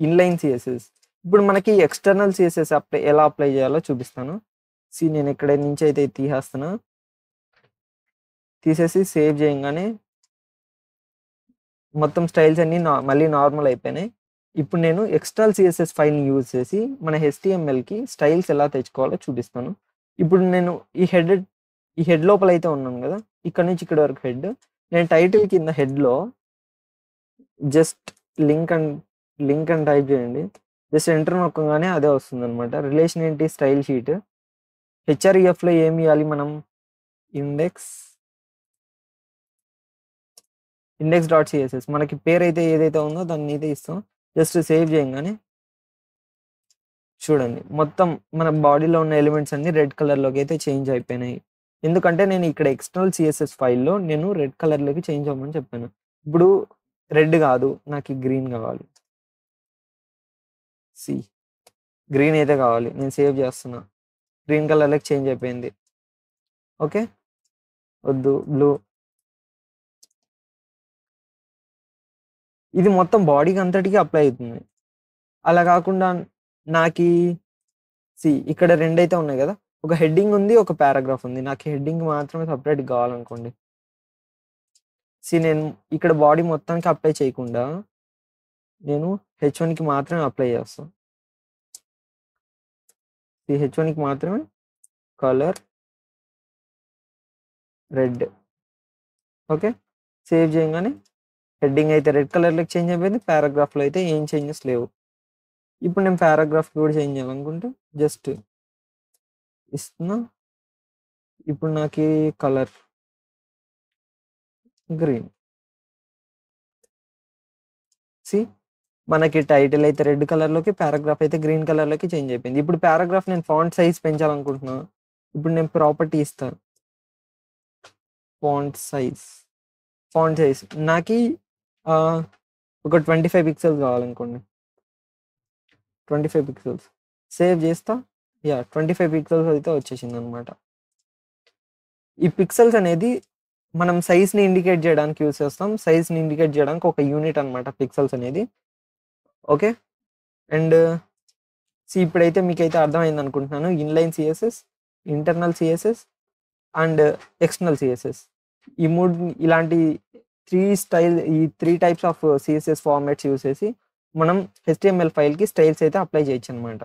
[SPEAKER 1] ఇన్లైన్ సిఎస్ఎస్. ఇప్పుడు మనకి ఎక్స్టర్నల్ సిఎస్ఎస్ ఎలా అప్లై చేయాలో చూపిస్తాను. నేను ఇక్కడ నుంచి అయితే తీసేస్తున్నా. తీసేసి సేవ్ చేయగానే మొత్తం స్టైల్స్ అన్నీ మళ్ళీ నార్మల్ అయిపోయినాయి. ఇప్పుడు నేను ఎక్స్టర్నల్ సిఎస్ఎస్ ఫైల్ని యూజ్ చేసి మన HTMLకి స్టైల్స్ ఎలా తెచ్చుకోవాలో చూపిస్తాను. ఇప్పుడు నేను ఈ హెడ్ లోపల అయితే ఉన్నాను కదా, ఇక్కడ నుంచి ఇక్కడ వరకు హెడ్. నేను టైటిల్ కింద హెడ్లో జస్ట్ లింక్ అండ్ టైప్ చేయండి. జస్ట్ ఎంటర్ నొక్కగానే అదే వస్తుంది అనమాట. రిలేషన్ ఏంటి? Style sheet. HREFలో ఏమి ఇవ్వాలి మనం? index.css. మనకి పేరు అయితే ఏదైతే ఉందో దాన్ని అయితే ఇస్తాం. జస్ట్ సేవ్ చేయగానే చూడండి, మొత్తం మన బాడీలో ఉన్న ఎలిమెంట్స్ అన్ని రెడ్ కలర్లోకి అయితే చేంజ్ అయిపోయినాయి. ఎందుకంటే నేను ఇక్కడ ఎక్స్టర్నల్ సిఎస్ఎస్ ఫైల్లో నేను రెడ్ కలర్లోకి చేంజ్ అవ్వమని చెప్పాను. ఇప్పుడు రెడ్ కాదు, నాకు గ్రీన్ కావాలి. గ్రీన్ అయితే కావాలి. నేను సేవ్ చేస్తున్నా. గ్రీన్ కలర్లోకి చేంజ్ అయిపోయింది. ఓకే, వద్దు బ్లూ. ఇది మొత్తం బాడీకి అంతటికి అప్లై అవుతుంది. అలా కాకుండా నాకు ఇక్కడ రెండైతే ఉన్నాయి కదా, ఒక హెడ్డింగ్ ఉంది, ఒక పారాగ్రాఫ్ ఉంది. నాకు హెడ్డింగ్ మాత్రమే సపరేట్ కావాలనుకోండి. నేను ఇక్కడ బాడీ మొత్తానికి అప్లై చేయకుండా నేను H1కి మాత్రమే అప్లై చేస్తాను. H1కి మాత్రమే కలర్ రెడ్. ఓకే, సేవ్ చేయగానే హెడ్డింగ్ అయితే రెడ్ కలర్లోకి చేంజ్ అయిపోయింది. పారాగ్రాఫ్లో అయితే ఏం చేంజెస్ లేవు. ఇప్పుడు నేను పారాగ్రాఫ్ కూడా చేంజ్ చేయాలనుకుంటే జస్ట్ ఇస్తున్నా. ఇప్పుడు నాకు కలర్ గ్రీన్. సి మనకి టైటిల్ అయితే రెడ్ కలర్లోకి, పారాగ్రాఫ్ అయితే గ్రీన్ కలర్లోకి చేంజ్ అయిపోయింది. ఇప్పుడు పారాగ్రాఫ్ నేను ఫాంట్ సైజ్ పెంచాలనుకుంటున్నాను. ఇప్పుడు నేను ప్రాపర్టీ ఇస్తాను, ఫాంట్ సైజ్ నాకు ఒక 25 పిక్సెల్స్ కావాలనుకోండి, 25 పిక్సెల్స్ సేవ్ చేస్తా. 25 పిక్సెల్స్ అయితే వచ్చేసింది అనమాట. ఈ పిక్సెల్స్ అనేది మనం సైజ్ని ఇండికేట్ చేయడానికి యూస్ చేస్తాం. సైజ్ని ఇండికేట్ చేయడానికి ఒక యూనిట్ అనమాట పిక్సెల్స్ అనేది. ఓకే, అండ్ ఇప్పుడైతే మీకైతే అర్థమైంది అనుకుంటున్నాను. Inline CSS, internal CSS and external CSS, ఈ మూడు ఇలాంటి ఈ three types of CSS formats use చేసి మనం HTML ఫైల్కి స్టైల్స్ అయితే అప్లై చేయొచ్చు అనమాట.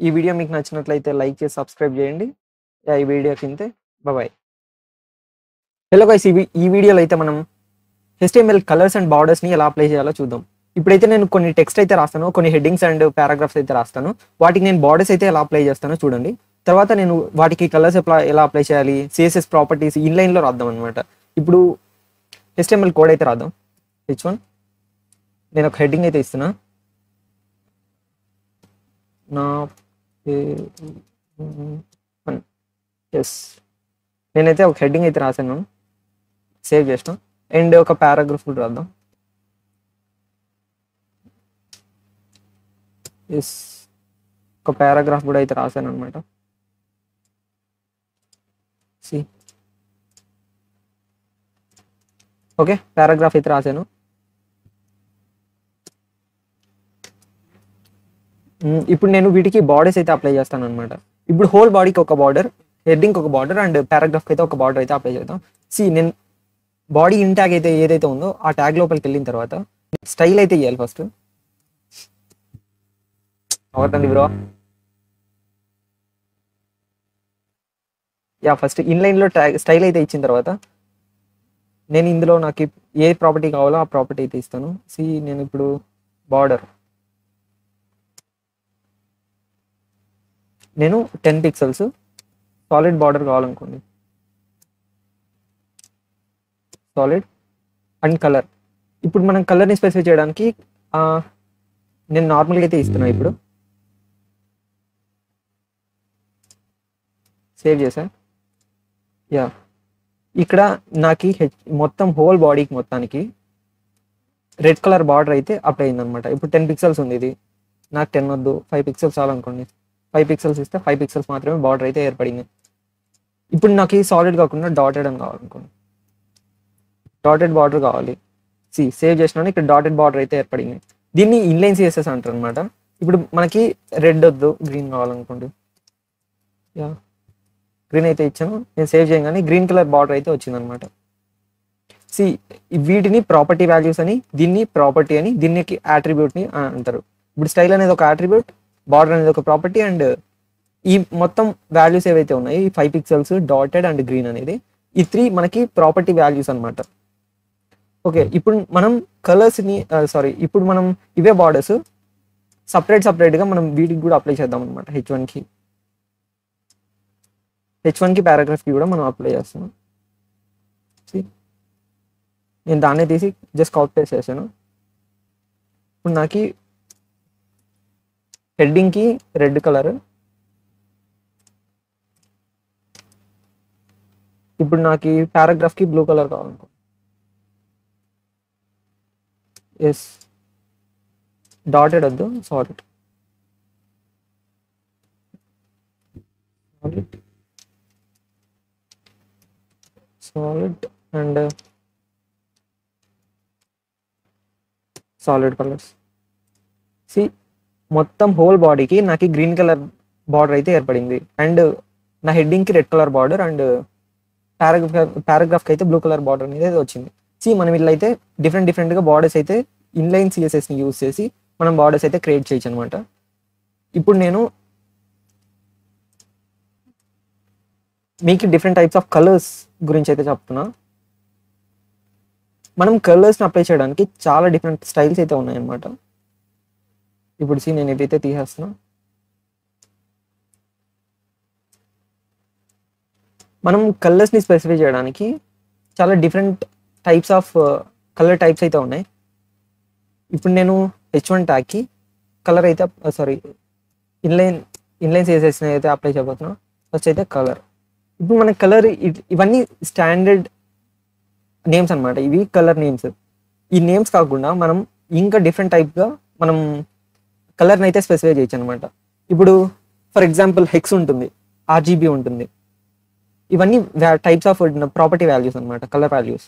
[SPEAKER 1] ఈ వీడియో మీకు నచ్చినట్లయితే లైక్ చేసి సబ్స్క్రైబ్ చేయండి. ఈ వీడియో కింద బాయ్. హలో గైస్, ఈ వీడియోలో అయితే మనం HTML కలర్స్ అండ్ బార్డర్స్ని ఎలా అప్లై చేయాలో చూద్దాం. ఇప్పుడైతే నేను కొన్ని టెక్స్ట్ అయితే రాస్తాను, కొన్ని హెడ్డింగ్స్ అండ్ పారాగ్రాఫ్స్ అయితే రాస్తాను. వాటికి నేను బార్డర్స్ అయితే ఎలా అప్లై చేస్తానో చూడండి. తర్వాత నేను వాటికి కలర్స్ ఎలా అప్లై చేయాలి, CSS ప్రాపర్టీస్ ఇన్లైన్లో రాద్దాం అనమాట. ఇప్పుడు HTML కోడ్ అయితే రాద్దాం. H1 నేను ఒక హెడ్డింగ్ అయితే ఇస్తున్నా, నా పేరు ఎస్. నేనైతే ఒక హెడ్డింగ్ అయితే రాశాను, సేవ్ చేస్తాం. అండ్ ఒక పారాగ్రాఫ్ కూడా రాద్దాం. ఎస్, ఒక పారాగ్రాఫ్ కూడా అయితే రాశాను అనమాట. ఓకే, పారాగ్రాఫ్ అయితే రాశాను. ఇప్పుడు నేను వీటికి బార్డర్స్ అయితే అప్లై చేస్తాను అనమాట. ఇప్పుడు హోల్ బాడీకి ఒక బార్డర్, హెడ్డింగ్ ఒక బార్డర్ అండ్ పారాగ్రాఫ్కి అయితే ఒక బార్డర్ అయితే అప్లై చేద్దాం. నేను బాడీ ఇన్ ట్యాగ్ అయితే ఏదైతే ఉందో ఆ ట్యాగ్ లోపలికి వెళ్ళిన తర్వాత స్టైల్ అయితే ఇవ్వాలి. ఫస్ట్ అవుతుంది బ్రో. ఫస్ట్ ఇన్లైన్లో ట్యాగ్ స్టైల్ అయితే ఇచ్చిన తర్వాత నేను ఇందులో నాకు ఏ ప్రాపర్టీ కావాలో ఆ ప్రాపర్టీ అయితే ఇస్తాను. నేను ఇప్పుడు బార్డర్ నేను 10 పిక్సెల్స్ సాలిడ్ బార్డర్ కావాలనుకోండి, సాలిడ్ అండ్ కలర్. ఇప్పుడు మనం కలర్ని స్పెసిఫై చేయడానికి నేను నార్మల్గా అయితే ఇస్తున్నా. ఇప్పుడు సేవ్ చేసా. ఇక్కడ నాకు మొత్తం హోల్ బాడీకి మొత్తానికి రెడ్ కలర్ బార్డర్ అయితే అప్లై అయిందనమాట. ఇప్పుడు 10 పిక్సెల్స్ ఉంది, ఇది నాకు 10 వద్దు, 5 పిక్సెల్స్ చాలనుకోండి. 5 పిక్సెల్స్ ఇస్తే 5 పిక్సెల్స్ మాత్రమే బార్డర్ అయితే ఏర్పడింది. ఇప్పుడు నాకు సాలిడ్ కాకుండా డాటెడ్ అని కావాలనుకోండి, డాటెడ్ బార్డర్ కావాలి. సేవ్ చేసినా ఇక్కడ డాటెడ్ బార్డర్ అయితే ఏర్పడింది. దీన్ని ఇన్లైన్ సిఎస్ఎస్ అంటారు అనమాట. ఇప్పుడు మనకి రెడ్ వద్దు, గ్రీన్ కావాలనుకోండి. గ్రీన్ అయితే ఇచ్చాను. నేను సేవ్ చేయగానే గ్రీన్ కలర్ బార్డర్ అయితే వచ్చింది అనమాట. వీటిని ప్రాపర్టీ వాల్యూస్ అని, దీన్ని ప్రాపర్టీ అని, దీనికి యాట్రిబ్యూట్ని అంటారు. ఇప్పుడు స్టైల్ అనేది ఒక యాట్రిబ్యూట్, బార్డర్ అనేది ఒక ప్రాపర్టీ, అండ్ ఈ మొత్తం వాల్యూస్ ఏవైతే ఉన్నాయి, ఈ 5 పిక్సెల్స్, డాటెడ్ అండ్ గ్రీన్ అనేది, ఈ 3 మనకి ప్రాపర్టీ వాల్యూస్ అనమాట. ఓకే, ఇప్పుడు మనం కలర్స్ని ఇప్పుడు మనం ఇవే బార్డర్స్ సపరేట్గా మనం వీటికి కూడా అప్లై చేద్దాం అనమాట. H1కి పారాగ్రాఫ్కి కూడా మనం అప్లై చేస్తున్నాం. నేను దాన్ని తీసి జస్ట్ కాపీ పేస్ట్ చేశాను. ఇప్పుడు నాకు హెడ్డింగ్కి రెడ్ కలర్, ఇప్పుడు నాకు పారాగ్రాఫ్కి బ్లూ కలర్ కావాలనుకో. ఎస్, డాటెడ్ వద్దు, సాలిడ్ అండ్ సాలిడ్ కలర్స్. మొత్తం హోల్ బాడీకి నాకు గ్రీన్ కలర్ బార్డర్ అయితే ఏర్పడింది, అండ్ నా హెడ్డింగ్కి రెడ్ కలర్ బార్డర్, అండ్ పారాగ్రాఫ్కి అయితే బ్లూ కలర్ బార్డర్ అనేది వచ్చింది. మనం ఇట్లా అయితే డిఫరెంట్గా బార్డర్స్ అయితే ఇన్లైన్ సిఎస్ఎస్ని యూస్ చేసి మనం బార్డర్స్ అయితే క్రియేట్ చేయొచ్చు అనమాట. ఇప్పుడు నేను మీకు డిఫరెంట్ టైప్స్ ఆఫ్ కలర్స్ గురించి అయితే చెప్తున్నా. మనం కలర్స్ని అప్లై చేయడానికి చాలా డిఫరెంట్ స్టైల్స్ అయితే ఉన్నాయన్నమాట. ఇప్పుడు నేను ఏదైతే తీసేస్తున్నా, మనం కలర్స్ని స్పెసిఫై చేయడానికి చాలా different types of colour types అయితే ఉన్నాయి. ఇప్పుడు నేను H1 ట్యాగ్కి కలర్ అయితే సారీ ఇన్లైన్ CSS అయితే అప్లై చేయబోతున్నాను. ఫస్ట్ అయితే కలర్. ఇప్పుడు మన కలర్ ఇవన్నీ స్టాండర్డ్ నేమ్స్ అనమాట. ఇవి కలర్ నేమ్స్. ఈ నేమ్స్ కాకుండా మనం ఇంకా డిఫరెంట్ టైప్గా మనం కలర్ని అయితే స్పెసిఫై చేయొచ్చు అనమాట. ఇప్పుడు ఫర్ ఎగ్జాంపుల్ హెక్స్ ఉంటుంది, RGB ఉంటుంది. ఇవన్నీ టైప్స్ ఆఫ్ ప్రాపర్టీ వాల్యూస్ అనమాట, కలర్ వాల్యూస్.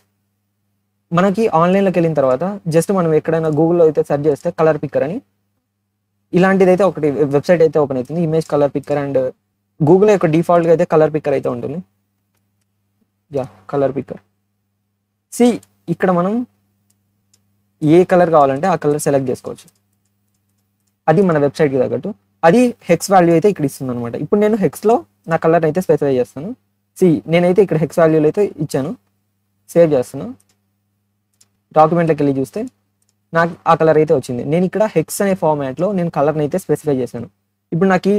[SPEAKER 1] మనకి ఆన్లైన్లోకి వెళ్ళిన తర్వాత జస్ట్ మనం ఎక్కడైనా గూగుల్లో అయితే సెర్చ్ చేస్తే కలర్ పిక్కర్ అని ఇలాంటిది అయితే ఒకటి వెబ్సైట్ అయితే ఓపెన్ అవుతుంది, image colour picker. And Google యొక్క డిఫాల్ట్గా అయితే కలర్ పిక్కర్ అయితే ఉంటుంది. Colour picker. ఇక్కడ మనం ఏ కలర్ కావాలంటే ఆ కలర్ సెలెక్ట్ చేసుకోవచ్చు. అది మన వెబ్సైట్కి తగ్గట్టు. అది హెక్స్ వాల్యూ అయితే ఇక్కడ ఇస్తుంది అనమాట. ఇప్పుడు నేను హెక్స్లో నా కలర్ అయితే స్పెసిఫై చేస్తాను. నేనైతే ఇక్కడ హెక్స్ వాల్యూలు అయితే ఇచ్చాను, సేవ్ చేస్తాను. డాక్యుమెంట్లోకి వెళ్ళి చూస్తే నాకు ఆ కలర్ అయితే వచ్చింది. నేను ఇక్కడ హెక్స్ అనే ఫార్మాట్లో నేను కలర్ని అయితే స్పెసిఫై చేశాను. ఇప్పుడు నాకు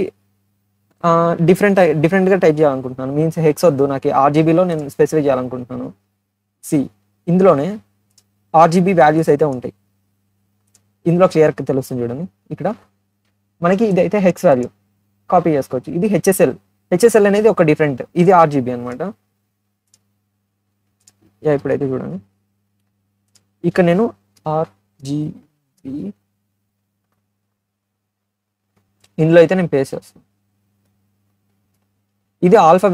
[SPEAKER 1] డిఫరెంట్గా టైప్ చేయాలనుకుంటున్నాను. మీన్స్ హెక్స్ వద్దు, నాకు RGBలో నేను స్పెసిఫై చేయాలనుకుంటున్నాను. ఇందులోనే RGB వాల్యూస్ అయితే ఉంటాయి. ఇందులో క్లియర్గా తెలుస్తుంది చూడండి. ఇక్కడ మనకి ఇదైతే హెక్స్ వాల్యూ కాపీ చేసుకోవచ్చు. ఇది హెచ్ఎస్ఎల్ అనేది ఒక డిఫరెంట్, ఇది RGB అనమాట. ఇప్పుడైతే చూడండి, ఇక్కడ నేను RGB ఇందులో అయితే నేను పేస్ట్ చేస్తాను. ఇది ఆల్ఫా.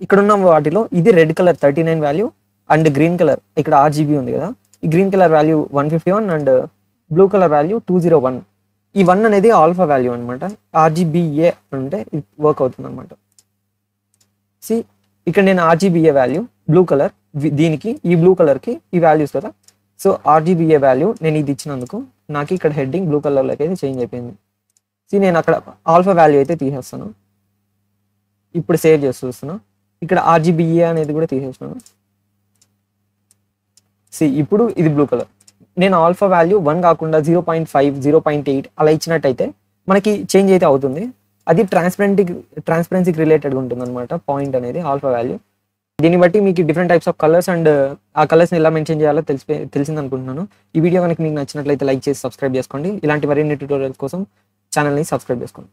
[SPEAKER 1] ఇక్కడ ఉన్న వాటిలో ఇది red colour 39 value and green colour ఇక్కడ RGB ఉంది కదా, ఈ green colour value 151 and blue colour value 201. ఈ 1 అనేది ఆల్ఫా వాల్యూ అనమాట. RGBA అంటే ఇది వర్క్ అవుతుంది అనమాట. ఇక్కడ నేను RGBA వాల్యూ బ్లూ కలర్, దీనికి ఈ బ్లూ కలర్కి ఈ వాల్యూస్ కదా. సో RGBA వాల్యూ నేను ఇది ఇచ్చినందుకు నాకు ఇక్కడ హెడ్డింగ్ బ్లూ కలర్లోకి అయితే చేంజ్ అయిపోయింది. నేను అక్కడ ఆల్ఫా వాల్యూ అయితే తీసేస్తాను. ఇప్పుడు సేవ్ చేసి చూస్తున్నాను. ఇక్కడ RGBA అనేది కూడా తీసేస్తున్నాను. ఇప్పుడు ఇది బ్లూ కలర్. నేను ఆల్ఫా వాల్యూ 1 కాకుండా 0.5, 0.8 అలా ఇచ్చినట్టయితే మనకి చేంజ్ అయితే అవుతుంది. అది ట్రాన్స్పరెన్సీకి రిలేటెడ్గా ఉంటుంది అనమాట పాయింట్ అనేది ఆల్ఫా వాల్యూ. దీన్ని బట్టి మీకు different types of colours and ఆ కలర్స్ని ఎలా మెన్షన్ చేయాలో తెలిసింది అనుకుంటున్నాను. ఈ వీడియో కనుక మీకు నచ్చినట్లయితే లైక్ చేసి సబ్స్క్రైబ్ చేసుకోండి. ఇలాంటి మరిన్ని ట్యూటోరియల్స్ కోసం ఛానల్ని సబ్స్క్రైబ్ చేసుకోండి.